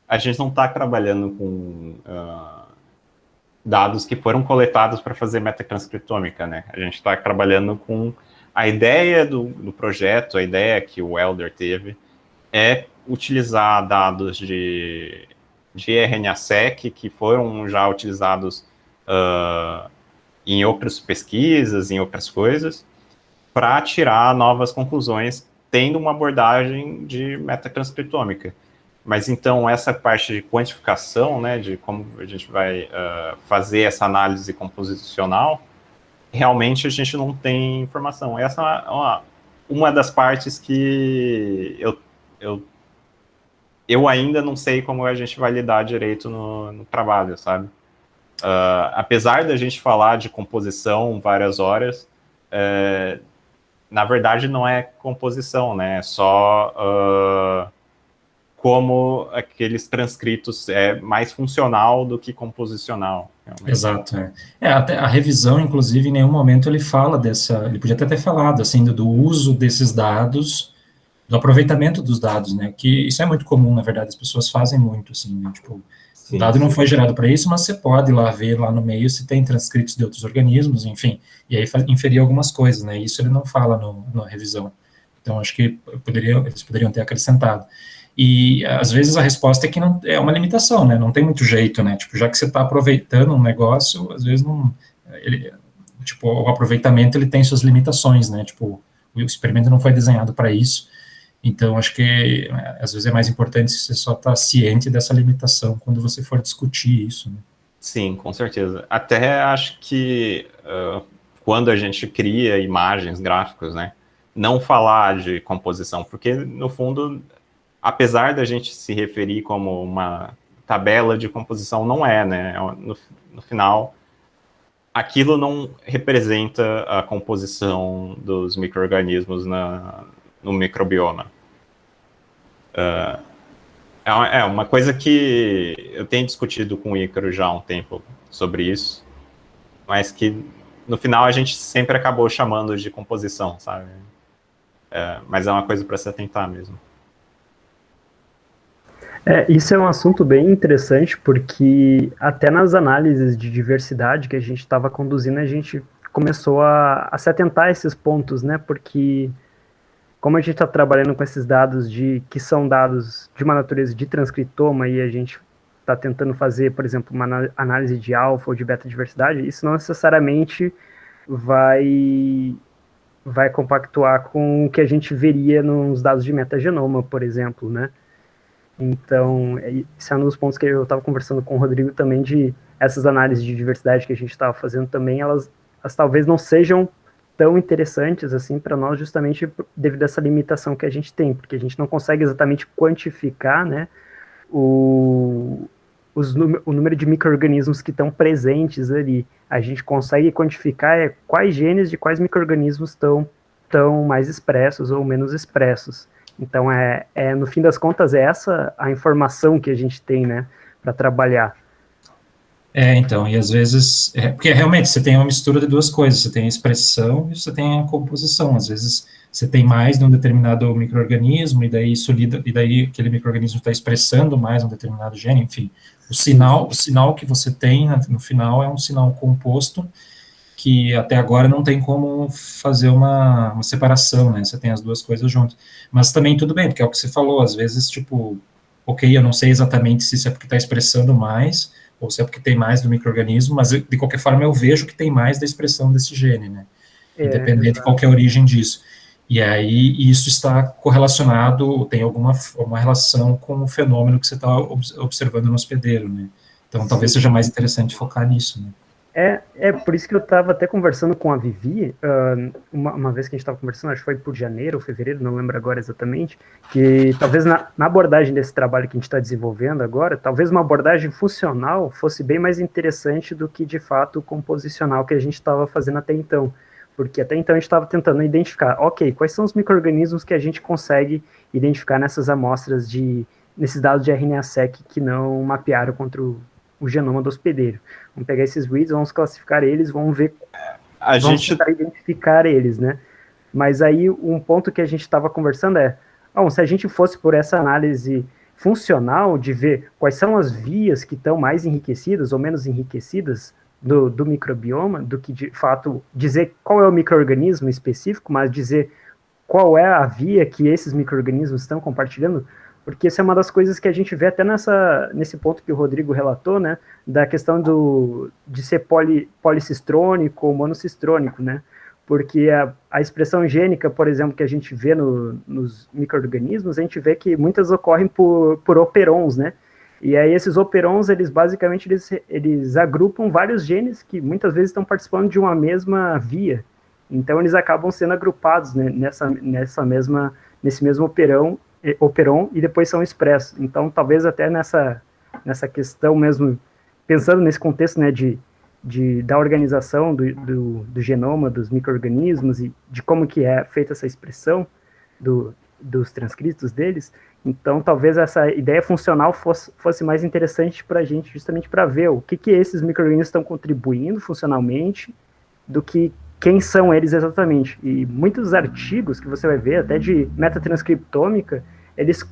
A gente não está trabalhando com dados que foram coletados para fazer metatranscriptômica, né? A gente está trabalhando com a ideia do projeto, a ideia que o Elder teve é utilizar dados de RNA-seq que foram já utilizados em outras pesquisas, em outras coisas, para tirar novas conclusões, tendo uma abordagem de metatranscriptômica. Mas então essa parte de quantificação, né, de como a gente vai fazer essa análise composicional, realmente a gente não tem informação. Essa é uma das partes que eu ainda não sei como a gente vai lidar direito no trabalho, sabe? Apesar da gente falar de composição várias horas, na verdade não é composição, né? É só como aqueles transcritos é mais funcional do que composicional. Realmente. Exato. Até a revisão, inclusive, em nenhum momento ele fala ele podia até ter falado, assim, do uso desses dados, do aproveitamento dos dados, né, que isso é muito comum, na verdade, as pessoas fazem muito, assim, né, tipo, o dado não foi gerado para isso, mas você pode ir lá ver lá no meio se tem transcritos de outros organismos, enfim, e aí inferir algumas coisas, né, isso ele não fala na revisão. Então, acho que eles poderiam ter acrescentado. E, às vezes, a resposta é que não, é uma limitação, né, não tem muito jeito, né, tipo, já que você está aproveitando um negócio, às vezes tipo, o aproveitamento, ele tem suas limitações, né, tipo, o experimento não foi desenhado para isso, então, acho que, às vezes, é mais importante você só estar ciente dessa limitação quando você for discutir isso, né. Sim, com certeza. Até acho que quando a gente cria imagens, gráficos, né, não falar de composição, porque, no fundo, apesar da gente se referir como uma tabela de composição, não é, né? No final, aquilo não representa a composição dos micro-organismos no microbioma. É uma coisa que eu tenho discutido com o Ícaro já há um tempo sobre isso, mas que, no final, a gente sempre acabou chamando de composição, sabe? Mas é uma coisa para se atentar mesmo. Isso é um assunto bem interessante, porque até nas análises de diversidade que a gente estava conduzindo, a gente começou a se atentar a esses pontos, né? Porque como a gente está trabalhando com esses dados que são dados de uma natureza de transcriptoma e a gente está tentando fazer, por exemplo, uma análise de alfa ou de beta-diversidade, isso não necessariamente vai compactuar com o que a gente veria nos dados de metagenoma, por exemplo, né? Então, esse é um dos pontos que eu estava conversando com o Rodrigo também, de essas análises de diversidade que a gente estava fazendo também, elas talvez não sejam tão interessantes assim para nós, justamente devido a essa limitação que a gente tem, porque a gente não consegue exatamente quantificar, né, o número de micro-organismos que estão presentes ali. A gente consegue quantificar quais genes de quais micro-organismos estão mais expressos ou menos expressos. Então, no fim das contas, é essa a informação que a gente tem, né, para trabalhar. Então, e às vezes, porque realmente você tem uma mistura de duas coisas, você tem a expressão e você tem a composição. Às vezes você tem mais de um determinado micro-organismo e daí aquele micro-organismo está expressando mais um determinado gene, enfim. O sinal que você tem no final é um sinal composto que até agora não tem como fazer uma separação, né? Você tem as duas coisas juntas. Mas também tudo bem, porque é o que você falou, às vezes, tipo, ok, eu não sei exatamente se isso é porque está expressando mais, ou se é porque tem mais do micro-organismo, mas de qualquer forma eu vejo que tem mais da expressão desse gene, né? Independente de qual que é a origem disso. E aí isso está correlacionado, tem alguma relação com o fenômeno que você está observando no hospedeiro, né? Então talvez seja mais interessante focar nisso, né? É por isso que eu estava até conversando com a Vivi, uma vez que a gente estava conversando, acho que foi por janeiro ou fevereiro, não lembro agora exatamente, que talvez na abordagem desse trabalho que a gente está desenvolvendo agora, talvez uma abordagem funcional fosse bem mais interessante do que, de fato, o composicional que a gente estava fazendo até então. Porque até então a gente estava tentando identificar, ok, quais são os micro-organismos que a gente consegue identificar nessas amostras nesses dados de RNA-seq que não mapearam contra o genoma do hospedeiro. Vamos pegar esses reads, vamos classificar eles, vamos ver, vamos tentar identificar eles, né? Mas aí um ponto que a gente estava conversando se a gente fosse por essa análise funcional de ver quais são as vias que estão mais enriquecidas ou menos enriquecidas do microbioma, do que de fato dizer qual é o micro-organismo específico, mas dizer qual é a via que esses micro-organismos estão compartilhando, porque essa é uma das coisas que a gente vê até nesse ponto que o Rodrigo relatou, né, da questão de ser policistrônico ou monocistrônico, né, porque a expressão gênica, por exemplo, que a gente vê nos micro-organismos, a gente vê que muitas ocorrem por operons, né, e aí esses operons, eles basicamente, eles agrupam vários genes que muitas vezes estão participando de uma mesma via, então eles acabam sendo agrupados, né, nesse mesmo operon e depois são expressos. Então, talvez até nessa questão mesmo, pensando nesse contexto, né, da organização do genoma, dos micro-organismos e de como que é feita essa expressão dos transcritos deles, então talvez essa ideia funcional fosse mais interessante para a gente, justamente para ver o que esses micro-organismos estão contribuindo funcionalmente, do que quem são eles exatamente. E muitos artigos que você vai ver, até de metatranscriptômica, eles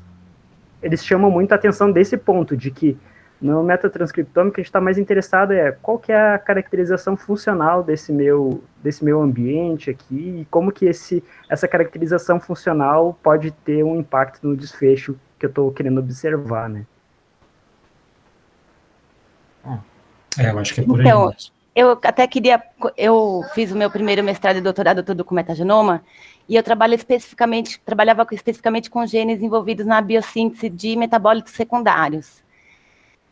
chamam muito a atenção desse ponto, de que no metatranscriptômica a gente está mais interessado qual que é a caracterização funcional desse meu ambiente aqui, e como que essa caracterização funcional pode ter um impacto no desfecho que eu estou querendo observar, né? Eu acho que é por aí então, mesmo. Eu fiz o meu primeiro mestrado e doutorado todo com metagenoma, e eu trabalhava especificamente com genes envolvidos na biossíntese de metabólitos secundários.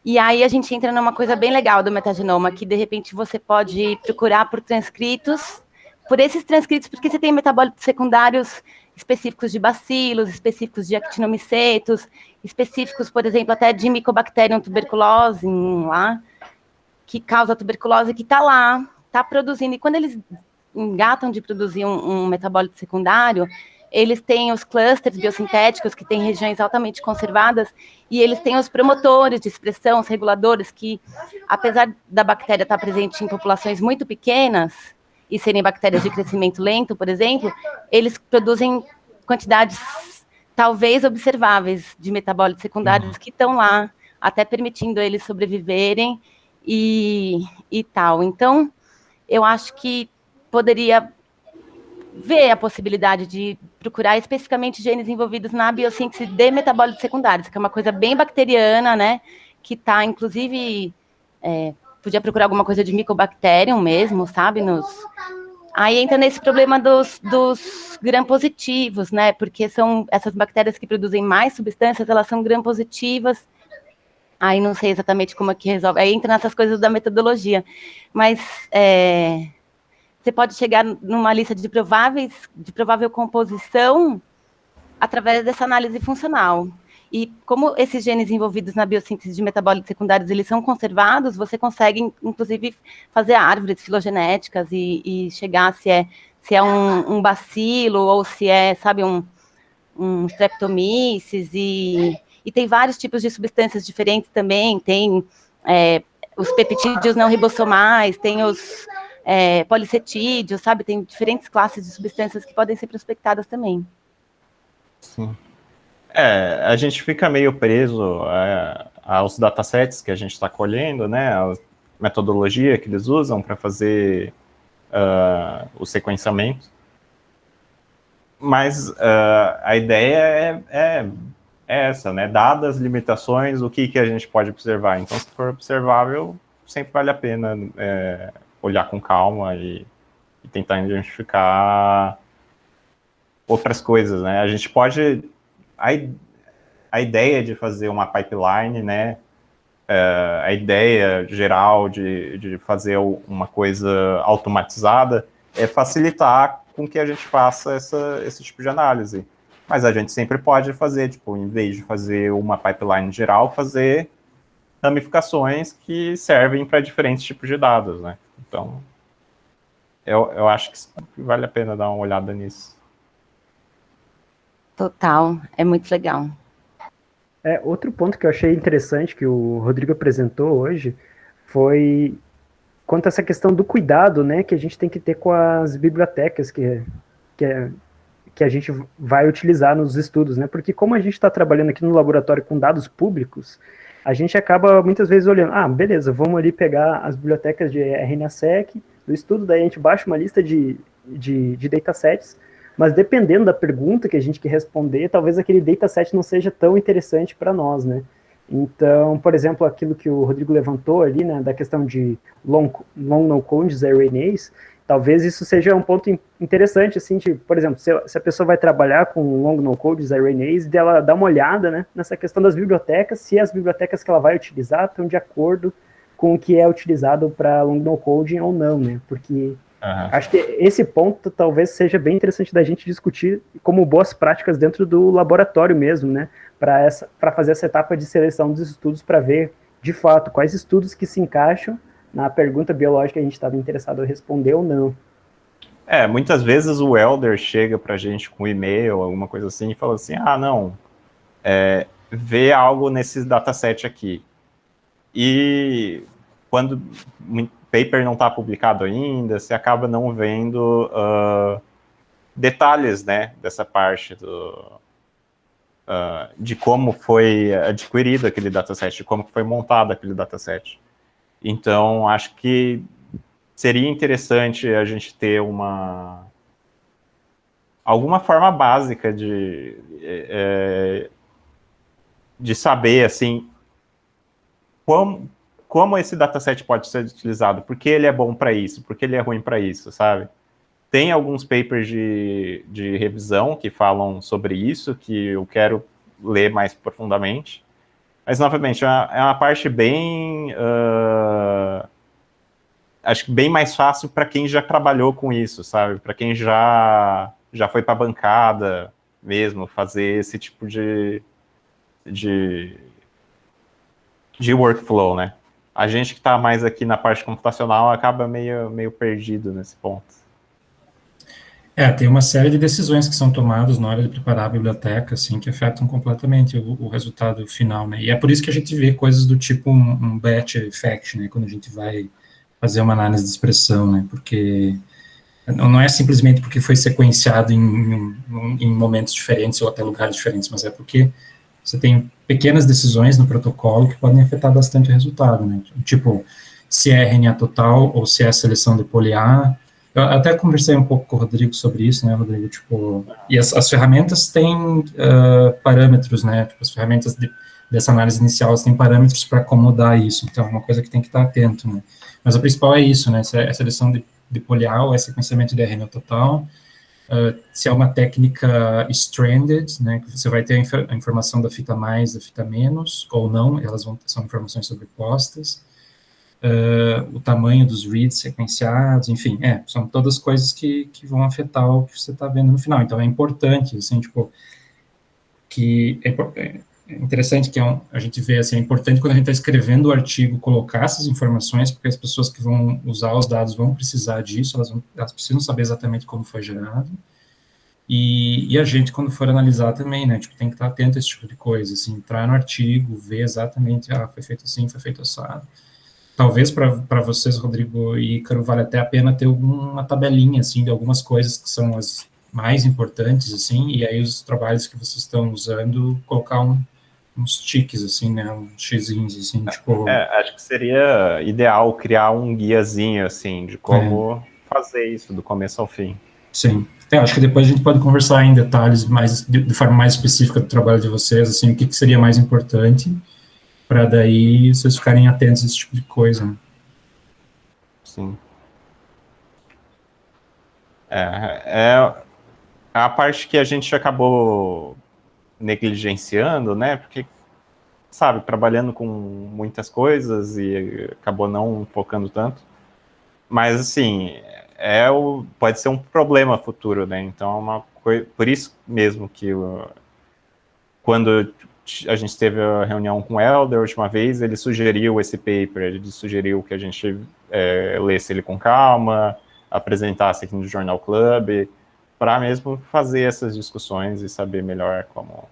E aí a gente entra numa coisa bem legal do metagenoma, que de repente você pode procurar por esses transcritos, porque você tem metabólitos secundários específicos de bacilos, específicos de actinomicetos, específicos, por exemplo, até de Mycobacterium tuberculose lá, que causa tuberculose, que está lá, está produzindo. E quando eles engatam de produzir um metabólito secundário, eles têm os clusters biosintéticos, que têm regiões altamente conservadas, e eles têm os promotores de expressão, os reguladores, que, apesar da bactéria estar presente em populações muito pequenas, e serem bactérias de crescimento lento, por exemplo, eles produzem quantidades, talvez, observáveis de metabólitos secundários que estão lá, até permitindo eles sobreviverem e tal. Então, eu acho que poderia ver a possibilidade de procurar especificamente genes envolvidos na biossíntese de metabólitos secundários, que é uma coisa bem bacteriana, né, que está, inclusive, podia procurar alguma coisa de Mycobacterium mesmo, sabe, Aí entra nesse problema dos gram-positivos, né, porque são essas bactérias que produzem mais substâncias, elas são gram-positivas. Aí não sei exatamente como é que resolve, aí entra nessas coisas da metodologia, mas você pode chegar numa lista de provável composição através dessa análise funcional. E como esses genes envolvidos na biossíntese de metabólitos secundários, eles são conservados, você consegue, inclusive, fazer árvores filogenéticas e chegar se é um bacilo ou se é, sabe, um Streptomyces, e tem vários tipos de substâncias diferentes também, tem os peptídeos não ribossomais, tem os polissetídeos, sabe? Tem diferentes classes de substâncias que podem ser prospectadas também. Sim. A gente fica meio preso aos datasets que a gente está colhendo, né? A metodologia que eles usam para fazer o sequenciamento. Mas a ideia é essa, né? Dadas as limitações, o que a gente pode observar. Então, se for observável, sempre vale a pena olhar com calma e tentar identificar outras coisas, né? A gente pode... A ideia de fazer uma pipeline, né? A ideia geral de fazer uma coisa automatizada é facilitar com que a gente faça esse tipo de análise. Mas a gente sempre pode fazer, tipo, em vez de fazer uma pipeline geral, fazer ramificações que servem para diferentes tipos de dados, né? Então, eu acho que vale a pena dar uma olhada nisso. Total, é muito legal. Outro ponto que eu achei interessante que o Rodrigo apresentou hoje foi quanto a essa questão do cuidado, né, que a gente tem que ter com as bibliotecas que a gente vai utilizar nos estudos, né, porque como a gente está trabalhando aqui no laboratório com dados públicos, a gente acaba muitas vezes olhando, beleza, vamos ali pegar as bibliotecas de RNA-seq do estudo, daí a gente baixa uma lista de datasets, mas dependendo da pergunta que a gente quer responder, talvez aquele dataset não seja tão interessante para nós, né? Então, por exemplo, aquilo que o Rodrigo levantou ali, né, da questão de long no-code RNAs, talvez isso seja um ponto interessante, assim, de, por exemplo, se a pessoa vai trabalhar com long no-code RNAs, dela dar uma olhada, né, nessa questão das bibliotecas, se as bibliotecas que ela vai utilizar estão de acordo com o que é utilizado para long no-coding ou não, né, porque... Acho que esse ponto talvez seja bem interessante da gente discutir como boas práticas dentro do laboratório mesmo, né? Para fazer essa etapa de seleção dos estudos para ver, de fato, quais estudos que se encaixam na pergunta biológica que a gente estava interessado em responder ou não. Muitas vezes o Elder chega para a gente com e-mail, alguma coisa assim, e fala assim, vê algo nesse dataset aqui. E quando paper não está publicado ainda, você acaba não vendo detalhes, né, dessa parte de como foi adquirido aquele dataset, de como foi montado aquele dataset. Então, acho que seria interessante a gente ter alguma forma básica de saber, assim, como esse dataset pode ser utilizado, por que ele é bom para isso, por que ele é ruim para isso, sabe? Tem alguns papers de revisão que falam sobre isso, que eu quero ler mais profundamente, mas, novamente, é uma parte bem... acho que bem mais fácil para quem já trabalhou com isso, sabe? Para quem já foi para a bancada mesmo, fazer esse tipo de workflow, né? A gente que está mais aqui na parte computacional acaba meio perdido nesse ponto. Tem uma série de decisões que são tomadas na hora de preparar a biblioteca, assim, que afetam completamente o resultado final, né? E é por isso que a gente vê coisas do tipo um batch effect, né? Quando a gente vai fazer uma análise de expressão, né? Porque não é simplesmente porque foi sequenciado em momentos diferentes ou até lugares diferentes, mas é porque você tem pequenas decisões no protocolo que podem afetar bastante o resultado, né? Tipo, se é RNA total ou se é seleção de poli-A. Eu até conversei um pouco com o Rodrigo sobre isso, né, Rodrigo? Tipo, e as ferramentas têm parâmetros, né? Tipo, as ferramentas dessa análise inicial têm parâmetros para acomodar isso. Então, é uma coisa que tem que estar atento, né? Mas a principal é isso, né? Se é seleção de poli-A ou é sequenciamento de RNA total. Se é uma técnica stranded, né, que você vai ter a informação da fita mais, da fita menos, ou não, são informações sobrepostas, o tamanho dos reads sequenciados, enfim, são todas coisas que vão afetar o que você está vendo no final. Então, é importante, assim, tipo, que é interessante que a gente vê, assim, é importante quando a gente está escrevendo o artigo, colocar essas informações, porque as pessoas que vão usar os dados vão precisar disso, elas precisam saber exatamente como foi gerado, e a gente, quando for analisar também, né, tipo, tem que estar atento a esse tipo de coisa, assim, entrar no artigo, ver exatamente, foi feito assim, foi feito assado. Talvez para vocês, Rodrigo e Ícaro, vale até a pena ter uma tabelinha, assim, de algumas coisas que são as mais importantes, assim, e aí os trabalhos que vocês estão usando, colocar uns tiques, assim, né, uns xizinhos, assim, tipo... Acho que seria ideal criar um guiazinho, assim, de como fazer isso do começo ao fim. Sim. Acho que depois a gente pode conversar em detalhes, de forma mais específica do trabalho de vocês, assim, o que seria mais importante, para daí vocês ficarem atentos a esse tipo de coisa, né? Sim. É a parte que a gente acabou negligenciando, né? Porque, sabe, trabalhando com muitas coisas e acabou não focando tanto. Mas, assim, pode ser um problema futuro, né? Então, é uma coisa, por isso mesmo que quando a gente teve a reunião com o Helder a última vez, ele sugeriu esse paper, ele sugeriu que a gente lesse ele com calma, apresentasse aqui no Journal Club, para mesmo fazer essas discussões e saber melhor como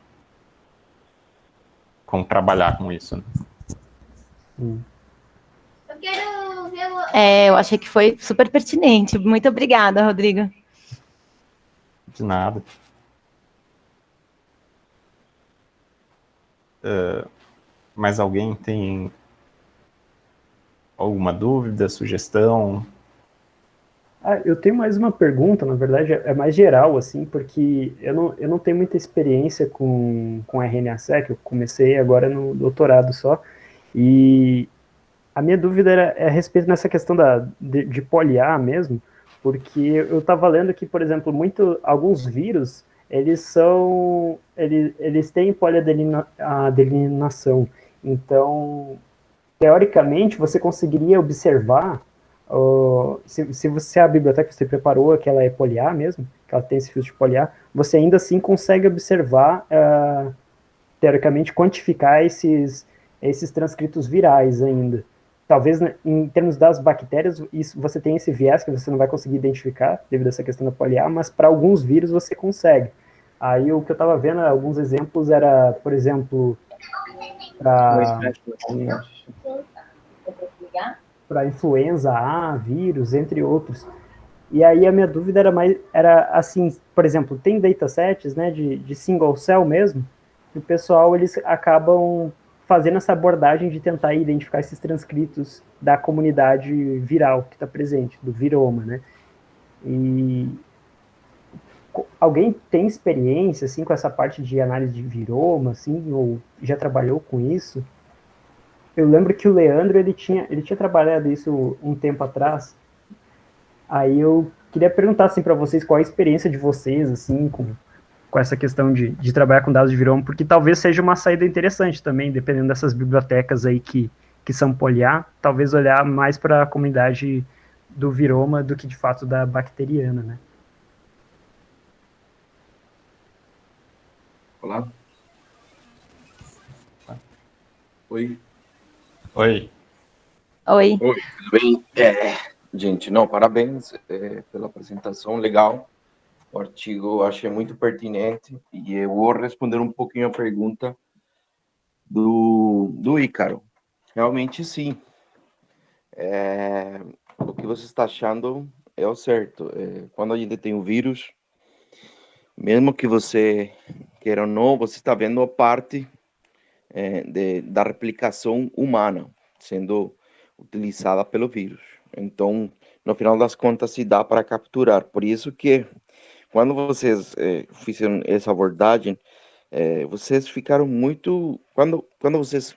trabalhar com isso. Né? Eu quero ver eu achei que foi super pertinente. Muito obrigada, Rodrigo. De nada. Mais alguém tem alguma dúvida, sugestão? Eu tenho mais uma pergunta, na verdade, é mais geral, assim, porque eu não tenho muita experiência com RNA-seq, eu comecei agora no doutorado só, e a minha dúvida é a respeito nessa questão de poli-A mesmo, porque eu estava lendo que, por exemplo, alguns vírus, eles têm poliadelinação, então, teoricamente, você conseguiria observar, se a biblioteca que você preparou, que ela é poli-A mesmo, que ela tem esse fio de poli-A, você ainda assim consegue observar, teoricamente, quantificar esses transcritos virais ainda. Talvez, em termos das bactérias, você tem esse viés que você não vai conseguir identificar, devido a essa questão da poli-A, mas para alguns vírus você consegue. Aí o que eu estava vendo, alguns exemplos era, por exemplo, para influenza A, vírus, entre outros. E aí a minha dúvida era assim, por exemplo, tem datasets, né, de single cell mesmo, e o pessoal, eles acabam fazendo essa abordagem de tentar identificar esses transcritos da comunidade viral que está presente, do viroma, né? E alguém tem experiência, assim, com essa parte de análise de viroma, assim, ou já trabalhou com isso? Eu lembro que o Leandro, ele tinha trabalhado isso um tempo atrás. Aí eu queria perguntar, assim, para vocês, qual a experiência de vocês, assim, com essa questão de trabalhar com dados de viroma, porque talvez seja uma saída interessante também, dependendo dessas bibliotecas aí que são poliar, talvez olhar mais para a comunidade do viroma do que, de fato, da bacteriana, né? Olá. Oi. Oi. Oi. Oi, tudo bem? Gente, não, parabéns pela apresentação, legal. O artigo eu achei muito pertinente e eu vou responder um pouquinho a pergunta do Ícaro. Realmente, sim. O que você está achando é o certo. Quando a gente tem um vírus, mesmo que você queira ou não, você está vendo a parte da replicação humana sendo utilizada pelo vírus. Então, no final das contas, se dá para capturar. Por isso que, quando vocês fizeram essa abordagem, vocês ficaram muito... Quando vocês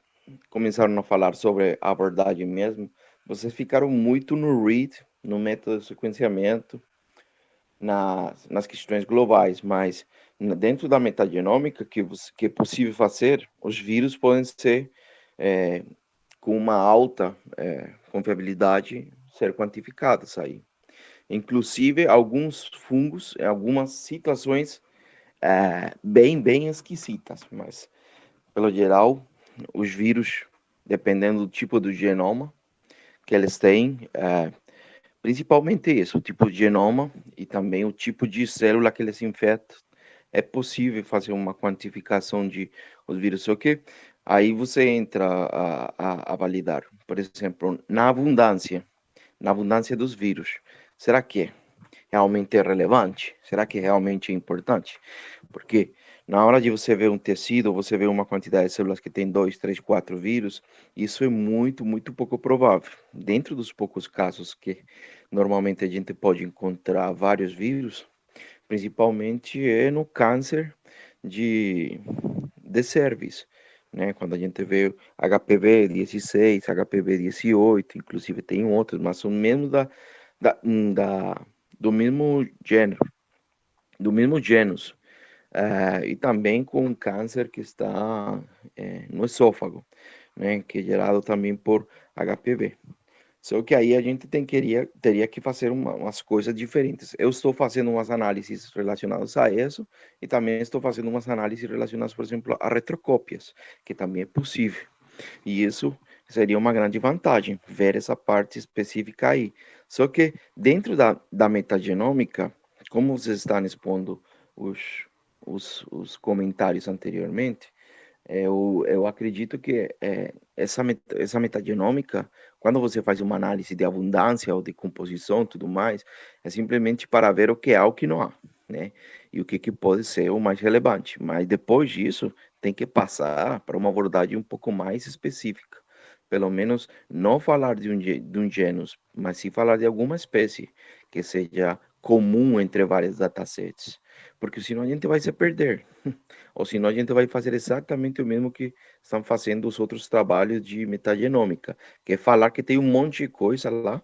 começaram a falar sobre a abordagem mesmo, vocês ficaram muito no read, no método de sequenciamento, nas questões globais, mas dentro da metagenômica que é possível fazer, os vírus podem ser, com uma alta confiabilidade, ser quantificados aí. Inclusive, alguns fungos, em algumas situações bem esquisitas, mas, pelo geral, os vírus, dependendo do tipo do genoma que eles têm, principalmente isso, o tipo de genoma e também o tipo de célula que eles infectam, é possível fazer uma quantificação de os vírus, só que aí você entra a validar, por exemplo, na abundância dos vírus. Será que realmente é relevante? Será que realmente é importante? Porque na hora de você ver um tecido, você vê uma quantidade de células que tem 2, 3, 4 vírus, isso é muito pouco provável. Dentro dos poucos casos que normalmente a gente pode encontrar vários vírus, principalmente no câncer de cervix, né? Quando a gente vê HPV-16, HPV-18, inclusive tem outros, mas são mesmo do mesmo gênero, do mesmo gênus. E também com câncer que está no esôfago, né? Que é gerado também por HPV. Só que aí a gente teria que fazer umas coisas diferentes. Eu estou fazendo umas análises relacionadas a isso e também estou fazendo umas análises relacionadas, por exemplo, a retrocópias, que também é possível. E isso seria uma grande vantagem, ver essa parte específica aí. Só que dentro da metagenômica, como vocês estão expondo os comentários anteriormente, eu acredito que essa metagenômica, quando você faz uma análise de abundância ou de composição e tudo mais, é simplesmente para ver o que há e o que não há, né? E o que pode ser o mais relevante. Mas depois disso, tem que passar para uma abordagem um pouco mais específica. Pelo menos não falar de um gênus, mas sim falar de alguma espécie que seja comum entre vários datasets. Porque senão a gente vai se perder. Ou senão a gente vai fazer exatamente o mesmo que estão fazendo os outros trabalhos de metagenômica, que é falar que tem um monte de coisa lá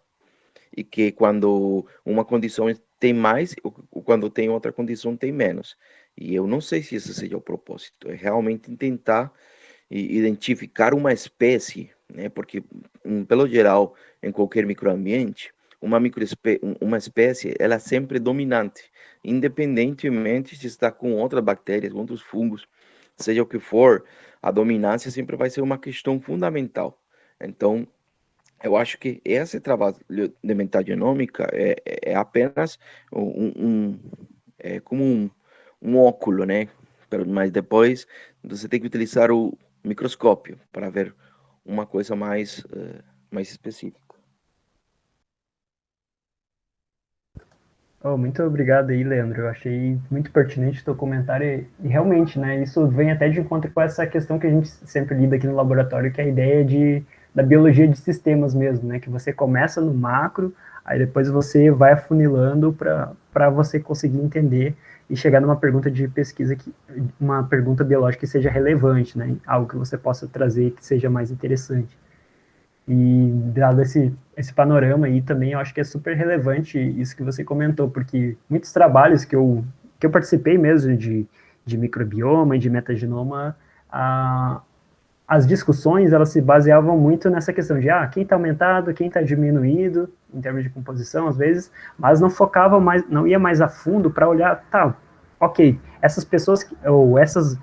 e que quando uma condição tem mais, ou quando tem outra condição tem menos. E eu não sei se esse seja o propósito, é realmente tentar identificar uma espécie, né? Porque, pelo geral, em qualquer microambiente, uma espécie, ela é sempre dominante, independentemente se está com outras bactérias, com outros fungos, seja o que for, a dominância sempre vai ser uma questão fundamental. Então, eu acho que esse trabalho de metagenômica é apenas como um óculo, né? Mas depois você tem que utilizar o microscópio para ver uma coisa mais específica. Oh, muito obrigado aí, Leandro. Eu achei muito pertinente o teu comentário e realmente, né, isso vem até de encontro com essa questão que a gente sempre lida aqui no laboratório, que é a ideia da biologia de sistemas mesmo, né, que você começa no macro, aí depois você vai afunilando para você conseguir entender e chegar numa pergunta de pesquisa, uma pergunta biológica que seja relevante, né, algo que você possa trazer que seja mais interessante. E dado esse panorama aí também, eu acho que é super relevante isso que você comentou, porque muitos trabalhos que eu participei mesmo de microbioma e de metagenoma, as discussões, elas se baseavam muito nessa questão de, quem está aumentado, quem está diminuído, em termos de composição, às vezes, mas não focava mais, não ia mais a fundo para olhar, tá, ok, essas pessoas, ou essas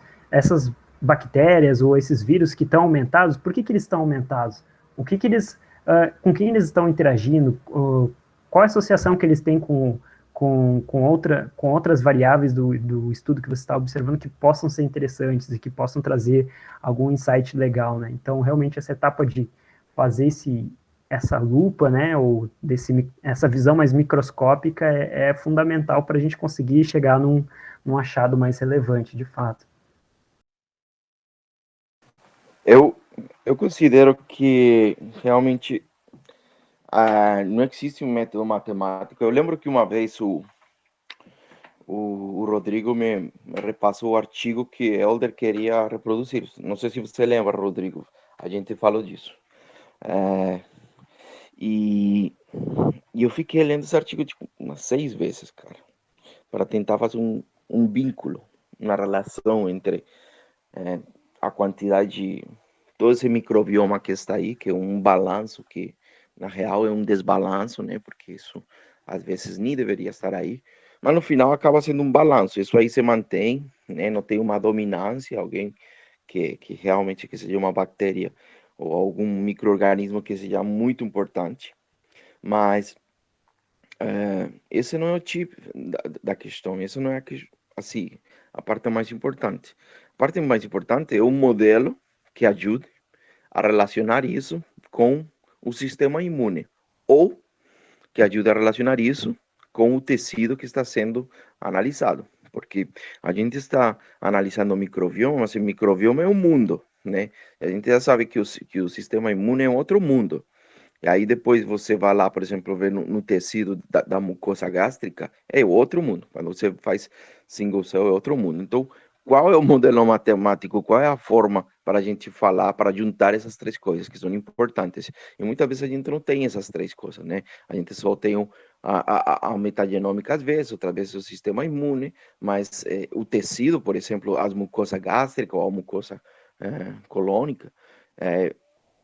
bactérias, ou esses vírus que estão aumentados, por que eles estão aumentados? O que eles, com quem eles estão interagindo, qual a associação que eles têm com outras variáveis do estudo que você está observando que possam ser interessantes e que possam trazer algum insight legal, né? Então, realmente, essa etapa de fazer essa lupa, né, ou essa visão mais microscópica é fundamental para a gente conseguir chegar num achado mais relevante, de fato. Eu considero que realmente não existe um método matemático. Eu lembro que uma vez o Rodrigo me repassou o artigo que Elder queria reproduzir. Não sei se você lembra, Rodrigo. A gente falou disso. E eu fiquei lendo esse artigo tipo umas 6 vezes, cara, para tentar fazer um vínculo, uma relação entre a quantidade de todo esse microbioma que está aí, que é um balanço que, na real, é um desbalanço, né? Porque isso, às vezes, nem deveria estar aí. Mas, no final, acaba sendo um balanço. Isso aí se mantém, né? Não tem uma dominância, alguém que realmente que seja uma bactéria ou algum micro-organismo que seja muito importante. Mas esse não é o tipo da questão. Esse não é assim, a parte mais importante. A parte mais importante é um modelo que ajude a relacionar isso com o sistema imune, ou que ajude a relacionar isso com o tecido que está sendo analisado, porque a gente está analisando o microbioma, mas o microbioma é um mundo, né? A gente já sabe que o sistema imune é outro mundo, E aí depois você vai lá, por exemplo, ver no tecido da mucosa gástrica, é outro mundo. Quando você faz single cell, é outro mundo. Então, qual é o modelo matemático? Qual é a forma para a gente falar, para juntar essas três coisas que são importantes? E muitas vezes a gente não tem essas três coisas, né? A gente só tem a metagenômica às vezes, outras vezes o sistema imune, mas o tecido, por exemplo, as mucosas gástricas ou a mucosa colônica,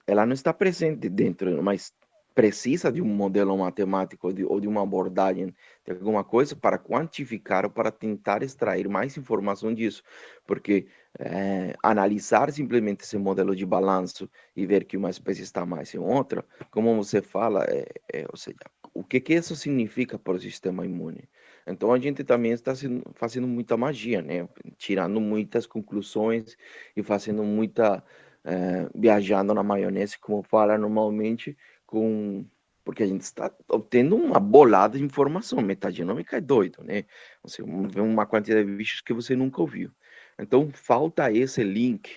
ela não está presente dentro, mas precisa de um modelo matemático ou de uma abordagem de alguma coisa para quantificar ou para tentar extrair mais informação disso, porque analisar simplesmente esse modelo de balanço e ver que uma espécie está mais em outra, como você fala, ou seja, o que isso significa para o sistema imune? Então a gente também está fazendo muita magia, né? Tirando muitas conclusões e fazendo muita viajando na maionese, como fala normalmente, porque a gente está obtendo uma bolada de informação. Metagenômica é doido, né? Você vê uma quantidade de bichos que você nunca ouviu. Então, falta esse link,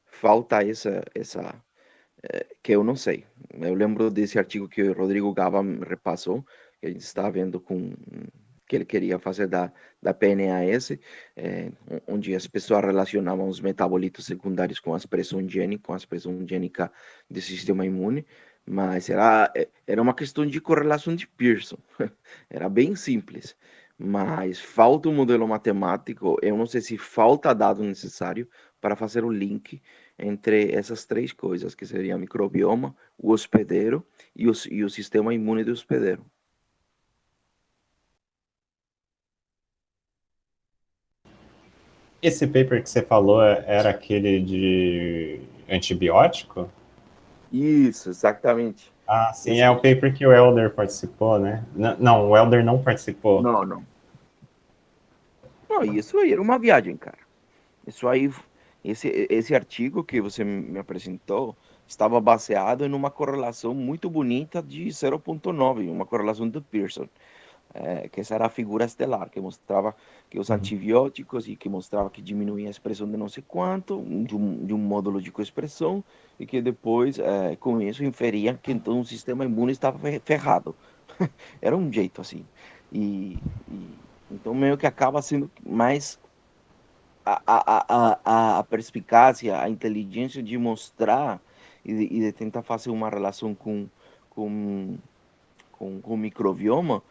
falta essa que eu não sei. Eu lembro desse artigo que o Rodrigo Gava me repassou, que a gente está vendo que ele queria fazer da PNAS, onde as pessoas relacionavam os metabolitos secundários com a expressão gênica do sistema imune, mas era uma questão de correlação de Pearson. Era bem simples, mas falta um modelo matemático. Eu não sei se falta dado necessário para fazer o link entre essas três coisas, que seria o microbioma, o hospedeiro e o sistema imune do hospedeiro. Esse paper que você falou era aquele de antibiótico? Isso, exatamente. Ah, sim, é o paper que o Helder participou, né? Não, o Helder não participou. Não, isso aí era uma viagem, cara. Isso aí, esse artigo que você me apresentou estava baseado em uma correlação muito bonita de 0,9, uma correlação de Pearson. Que essa era a figura estelar, que mostrava que os antibióticos e que mostrava que diminuía a expressão de não sei quanto, de um módulo de coexpressão, e que depois, com isso, inferia que então o sistema imune estava ferrado. Era um jeito assim. Então, meio que acaba sendo mais a perspicácia, a inteligência de mostrar e de tentar fazer uma relação com o microbioma,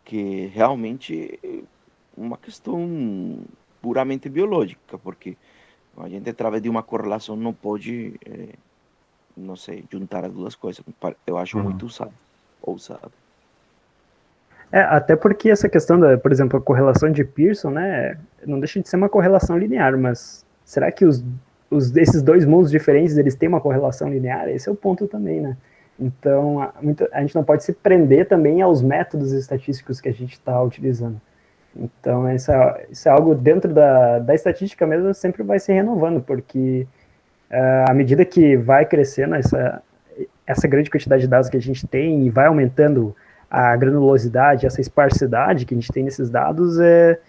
que realmente é uma questão puramente biológica, porque a gente, através de uma correlação, não pode, não sei, juntar as duas coisas. Eu acho muito ousado. Até porque essa questão por exemplo, a correlação de Pearson, né, não deixa de ser uma correlação linear, mas será que esses dois mundos diferentes, eles têm uma correlação linear? Esse é o ponto também, né? Então, a gente não pode se prender também aos métodos estatísticos que a gente está utilizando. Então, isso é algo dentro da estatística mesmo, sempre vai se renovando, porque à medida que vai crescendo essa grande quantidade de dados que a gente tem e vai aumentando a granulosidade, essa esparsidade que a gente tem nesses dados, é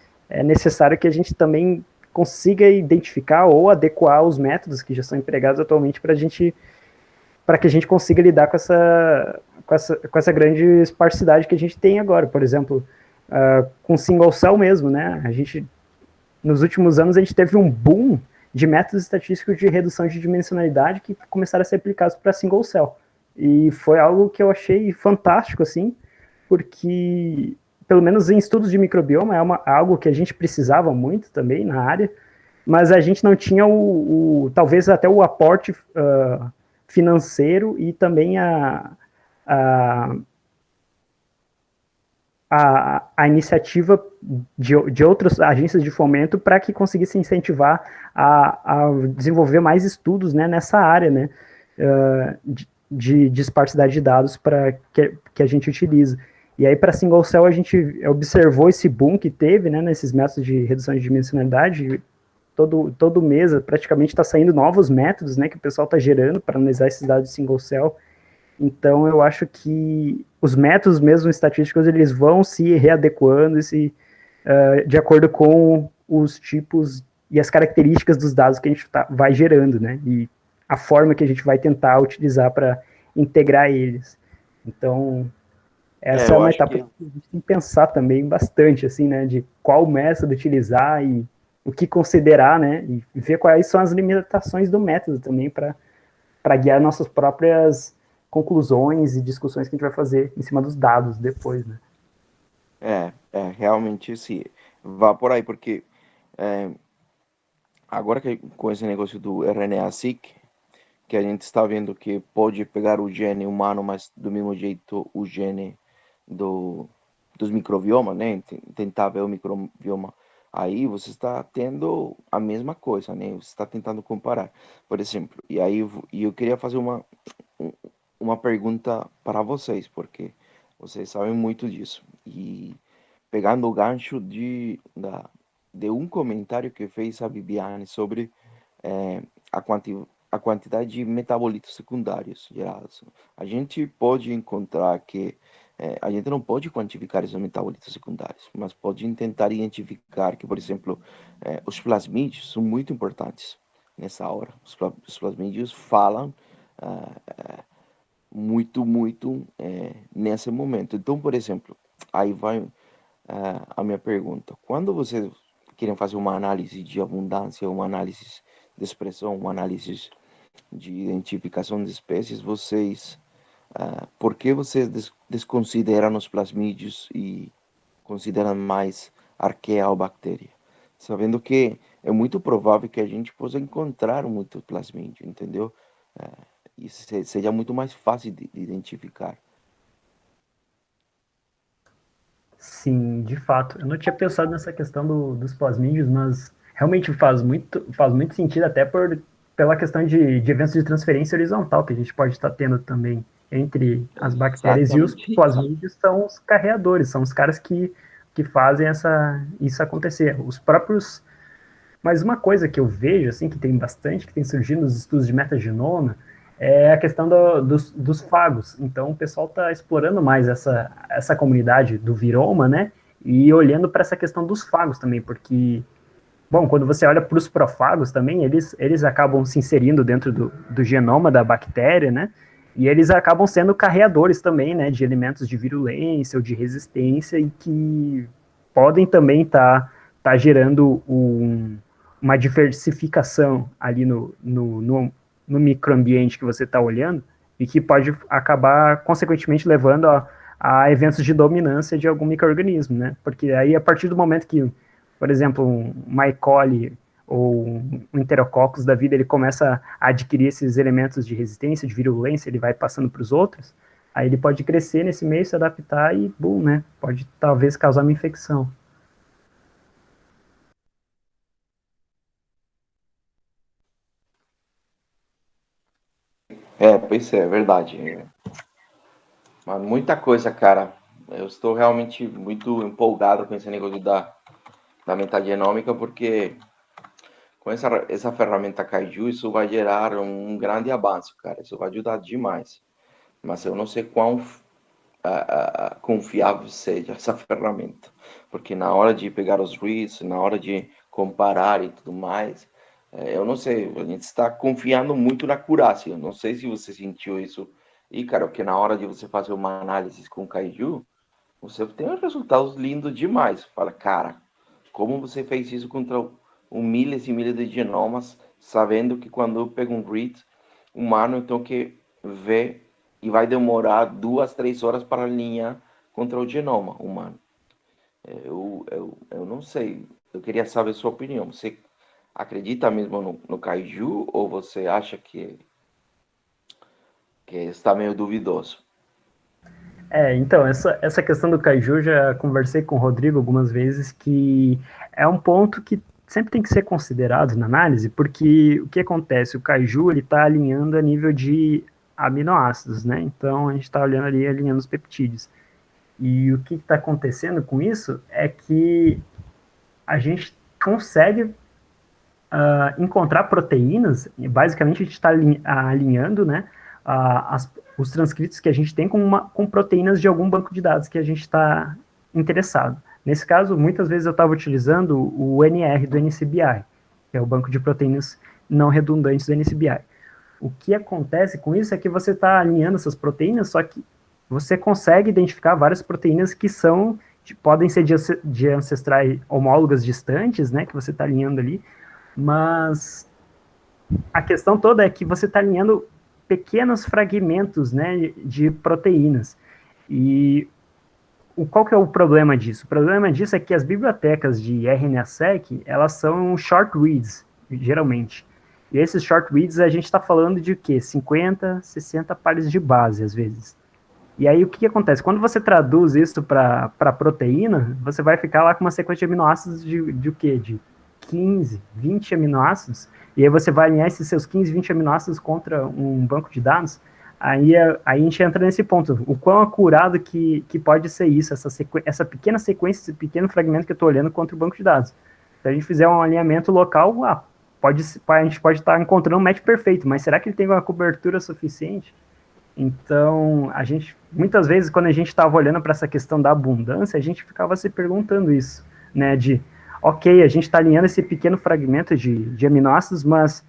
necessário que a gente também consiga identificar ou adequar os métodos que já são empregados atualmente para que a gente consiga lidar com essa grande esparsidade que a gente tem agora. Por exemplo, com single cell mesmo, né? Nos últimos anos, a gente teve um boom de métodos estatísticos de redução de dimensionalidade que começaram a ser aplicados para single cell. E foi algo que eu achei fantástico, assim, porque, pelo menos em estudos de microbioma, é algo que a gente precisava muito também na área, mas a gente não tinha talvez até o aporte financeiro e também a iniciativa de outras agências de fomento para que conseguisse incentivar a desenvolver mais estudos, né, nessa área, né, de esparsidade de dados que a gente utiliza. E aí, para single cell, a gente observou esse boom que teve, né, nesses métodos de redução de dimensionalidade. Todo mês, praticamente, está saindo novos métodos, né, que o pessoal está gerando para analisar esses dados de single cell. Então, eu acho que os métodos mesmo estatísticos, eles vão se readequando de acordo com os tipos e as características dos dados que a gente vai gerando, né, e a forma que a gente vai tentar utilizar para integrar eles. Então, essa é uma etapa que a gente tem que pensar também bastante, assim, né, de qual método utilizar e o que considerar, né, e ver quais são as limitações do método também para guiar nossas próprias conclusões e discussões que a gente vai fazer em cima dos dados depois, né. Realmente sim, vá por aí, porque agora que com esse negócio do RNA-seq, que a gente está vendo que pode pegar o gene humano, mas do mesmo jeito o gene dos microbiomas, né? Tentar ver o microbioma. Aí você está tendo a mesma coisa, né? Você está tentando comparar, por exemplo. E aí eu queria fazer uma pergunta para vocês, porque vocês sabem muito disso. E pegando o gancho de um comentário que fez a Bibiane sobre a quantidade de metabolitos secundários gerados. A gente pode encontrar que a gente não pode quantificar esses metabolitos secundários, mas pode tentar identificar que, por exemplo, os plasmídios são muito importantes nessa hora. Os plasmídios falam muito nesse momento. Então, por exemplo, aí vai a minha pergunta. Quando vocês querem fazer uma análise de abundância, uma análise de expressão, uma análise de identificação de espécies, por que vocês desconsideram os plasmídios e consideram mais arqueia ou bactéria? Sabendo que é muito provável que a gente possa encontrar muito plasmídio, entendeu? E seja muito mais fácil de identificar. Sim, de fato. Eu não tinha pensado nessa questão dos plasmídios, mas realmente faz muito sentido, até pela questão de eventos de transferência horizontal que a gente pode estar tendo também entre as bactérias. Exatamente. E os plasmídios são os carreadores, são os caras que fazem isso acontecer. Os próprios... Mas uma coisa que eu vejo, assim, que tem bastante, que tem surgido nos estudos de metagenoma, é a questão dos fagos. Então, o pessoal está explorando mais essa comunidade do viroma, né? E olhando para essa questão dos fagos também, porque, bom, quando você olha para os profagos também, eles acabam se inserindo dentro do genoma da bactéria, né? E eles acabam sendo carreadores também, né? De elementos de virulência ou de resistência e que podem também estar gerando uma diversificação ali no microambiente que você está olhando e que pode acabar, consequentemente, levando a eventos de dominância de algum micro-organismo, né? Porque aí, a partir do momento que, por exemplo, um E. coli ou um enterococcus da vida, ele começa a adquirir esses elementos de resistência, de virulência, ele vai passando para os outros, aí ele pode crescer nesse meio, se adaptar e, boom, né? Pode, talvez, causar uma infecção. Pois é verdade. Mas muita coisa, cara. Eu estou realmente muito empolgado com esse negócio da metagenômica, porque com essa ferramenta Kaiju, isso vai gerar um grande avanço, cara. Isso vai ajudar demais. Mas eu não sei quão confiável seja essa ferramenta. Porque na hora de pegar os reads, na hora de comparar e tudo mais, eu não sei, a gente está confiando muito na acurácia. Eu não sei se você sentiu isso. E, cara, porque na hora de você fazer uma análise com Kaiju, você tem resultados lindos demais. Fala, cara, como você fez isso contra milhares e milhares de genomas, sabendo que quando eu pego um read humano, então que vê e vai demorar 2, 3 horas para alinhar contra o genoma humano. Eu não sei. Eu queria saber a sua opinião. Você acredita mesmo no Kaiju ou você acha que está meio duvidoso? Então, essa questão do Kaiju, já conversei com o Rodrigo algumas vezes, que é um ponto que sempre tem que ser considerado na análise, porque o que acontece? O Kaiju, ele está alinhando a nível de aminoácidos, né? Então, a gente está olhando ali, alinhando os peptídeos. E o que está acontecendo com isso é que a gente consegue encontrar proteínas, e basicamente a gente está alinhando, né, os transcritos que a gente tem com proteínas de algum banco de dados que a gente está interessado. Nesse caso, muitas vezes eu estava utilizando o NR do NCBI, que é o banco de proteínas não redundantes do NCBI. O que acontece com isso é que você está alinhando essas proteínas, só que você consegue identificar várias proteínas que podem ser de ancestrais homólogas distantes, né, que você está alinhando ali, mas a questão toda é que você está alinhando pequenos fragmentos, né, de proteínas. E qual que é o problema disso? O problema disso é que as bibliotecas de RNA-seq, elas são short reads, geralmente. E esses short reads, a gente está falando de o quê? 50, 60 pares de base, às vezes. E aí, o que acontece? Quando você traduz isso para proteína, você vai ficar lá com uma sequência de aminoácidos de o quê? De 15, 20 aminoácidos, e aí você vai alinhar esses seus 15, 20 aminoácidos contra um banco de dados. Aí a gente entra nesse ponto, o quão acurado que pode ser isso, essa pequena sequência, esse pequeno fragmento que eu estou olhando contra o banco de dados. Se a gente fizer um alinhamento local, a gente pode estar encontrando um match perfeito, mas será que ele tem uma cobertura suficiente? Então, muitas vezes, quando a gente estava olhando para essa questão da abundância, a gente ficava se perguntando isso, né, ok, a gente está alinhando esse pequeno fragmento de aminoácidos, mas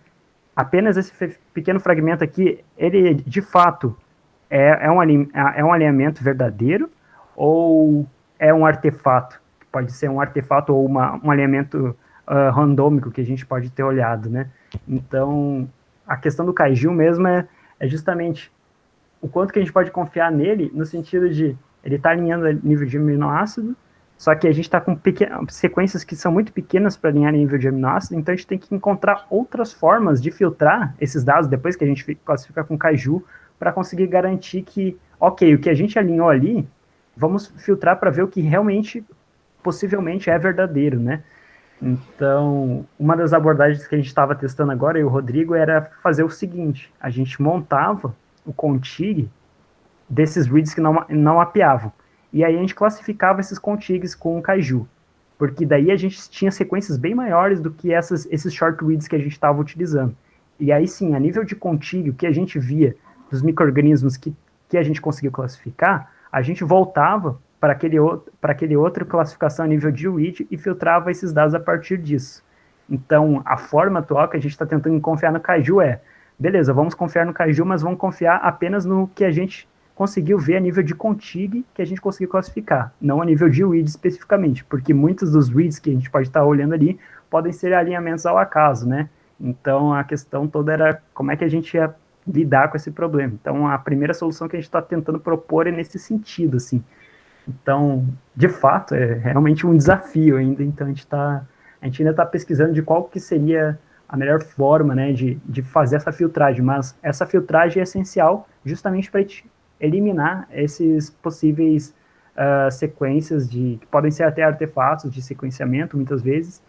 apenas esse pequeno fragmento aqui, ele, de fato, é um alinhamento verdadeiro ou é um artefato? Pode ser um artefato ou um alinhamento randômico que a gente pode ter olhado, né? Então, a questão do Kaiju mesmo é justamente o quanto que a gente pode confiar nele, no sentido de ele está alinhando nível de aminoácido, só que a gente está com sequências que são muito pequenas para alinhar nível de aminoácido, então a gente tem que encontrar outras formas de filtrar esses dados, depois que a gente classifica com Kaiju, para conseguir garantir que, ok, o que a gente alinhou ali, vamos filtrar para ver o que realmente, possivelmente, é verdadeiro, né? Então, uma das abordagens que a gente estava testando agora, eu e o Rodrigo, era fazer o seguinte, a gente montava o contig desses reads que não mapeavam. E aí a gente classificava esses contigs com o Kaiju, porque daí a gente tinha sequências bem maiores do que esses short reads que a gente estava utilizando. E aí sim, a nível de contíguo, que a gente via dos micro-organismos que a gente conseguiu classificar, a gente voltava para aquele outro classificação a nível de read e filtrava esses dados a partir disso. Então, a forma atual que a gente está tentando confiar no Kaiju beleza, vamos confiar no Kaiju, mas vamos confiar apenas no que a gente conseguiu ver a nível de contig que a gente conseguiu classificar, não a nível de read especificamente, porque muitos dos reads que a gente pode estar olhando ali podem ser alinhamentos ao acaso, né? Então, a questão toda era como é que a gente ia lidar com esse problema. Então, a primeira solução que a gente está tentando propor é nesse sentido, assim. Então, de fato, é realmente um desafio ainda, então a gente ainda está pesquisando de qual que seria a melhor forma, né, de fazer essa filtragem, mas essa filtragem é essencial justamente para eliminar esses possíveis sequências que podem ser até artefatos de sequenciamento, muitas vezes,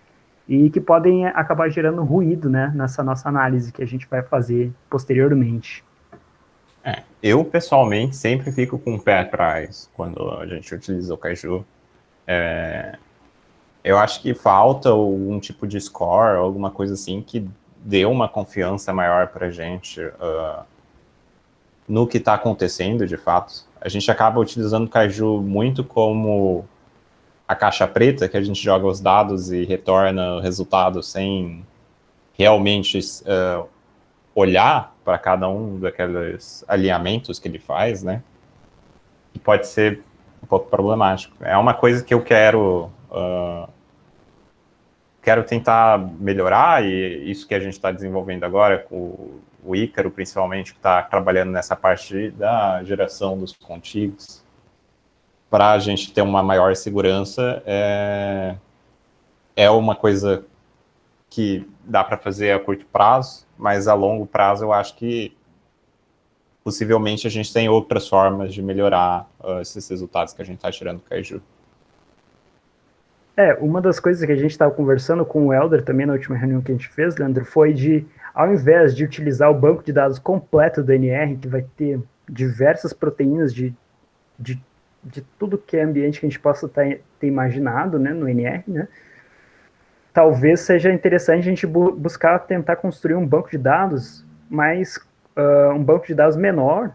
e que podem acabar gerando ruído, né, nessa nossa análise que a gente vai fazer posteriormente. Eu, pessoalmente, sempre fico com o pé atrás quando a gente utiliza o Kaiju. Eu acho que falta algum tipo de score, alguma coisa assim, que dê uma confiança maior para a gente no que está acontecendo, de fato. A gente acaba utilizando o Kaiju muito como a caixa preta, que a gente joga os dados e retorna o resultado sem realmente olhar para cada um daqueles alinhamentos que ele faz, né? E pode ser um pouco problemático. É uma coisa que eu quero tentar melhorar, e isso que a gente está desenvolvendo agora, com o Ícaro, principalmente, que está trabalhando nessa parte da geração dos contigs, para a gente ter uma maior segurança, é uma coisa que dá para fazer a curto prazo, mas a longo prazo eu acho que possivelmente a gente tem outras formas de melhorar esses resultados que a gente está tirando do Kaiju. Uma das coisas que a gente estava conversando com o Helder também na última reunião que a gente fez, Leandro, foi ao invés de utilizar o banco de dados completo do NR, que vai ter diversas proteínas de tudo que é ambiente que a gente possa ter imaginado, né, no NR, né, talvez seja interessante a gente buscar tentar construir um banco de dados um banco de dados menor,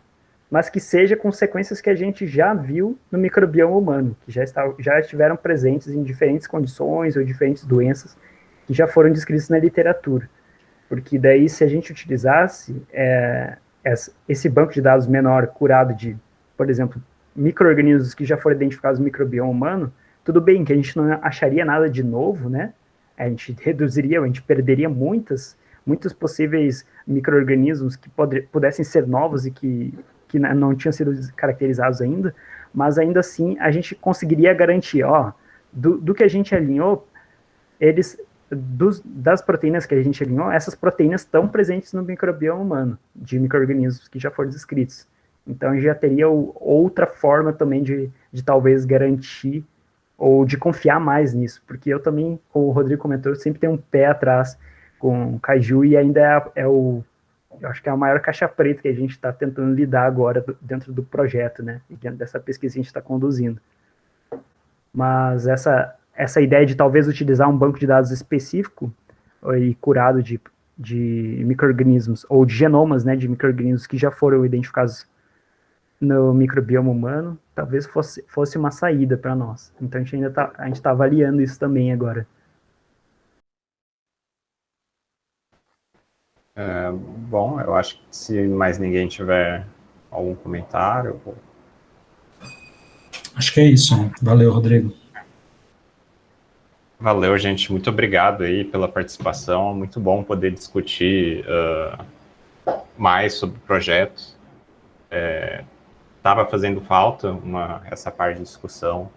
mas que seja com sequências que a gente já viu no microbioma humano, que já estiveram presentes em diferentes condições ou diferentes doenças que já foram descritas na literatura. Porque daí, se a gente utilizasse esse banco de dados menor curado de, por exemplo, micro-organismos que já foram identificados no microbioma humano, tudo bem que a gente não acharia nada de novo, né? A gente reduziria, a gente perderia muitos possíveis micro-organismos que pudessem ser novos e que não tinham sido caracterizados ainda, mas ainda assim a gente conseguiria garantir, do que a gente alinhou, das proteínas que a gente alinhou, essas proteínas estão presentes no microbioma humano, de micro-organismos que já foram descritos. Então já teria outra forma também de talvez garantir ou de confiar mais nisso, porque eu também, como o Rodrigo comentou, eu sempre tenho um pé atrás com o Caju e ainda eu acho que é a maior caixa preta que a gente está tentando lidar agora dentro do projeto, né, e dentro dessa pesquisa que a gente está conduzindo. Mas essa ideia de talvez utilizar um banco de dados específico e curado de micro-organismos, ou de genomas, né, de micro-organismos que já foram identificados no microbioma humano, talvez fosse uma saída para nós. Então a gente está avaliando isso também agora. Bom, eu acho que se mais ninguém tiver algum comentário... Acho que é isso, né? Valeu, Rodrigo. Valeu, gente. Muito obrigado aí pela participação. Muito bom poder discutir mais sobre o projeto. Estava fazendo falta essa parte de discussão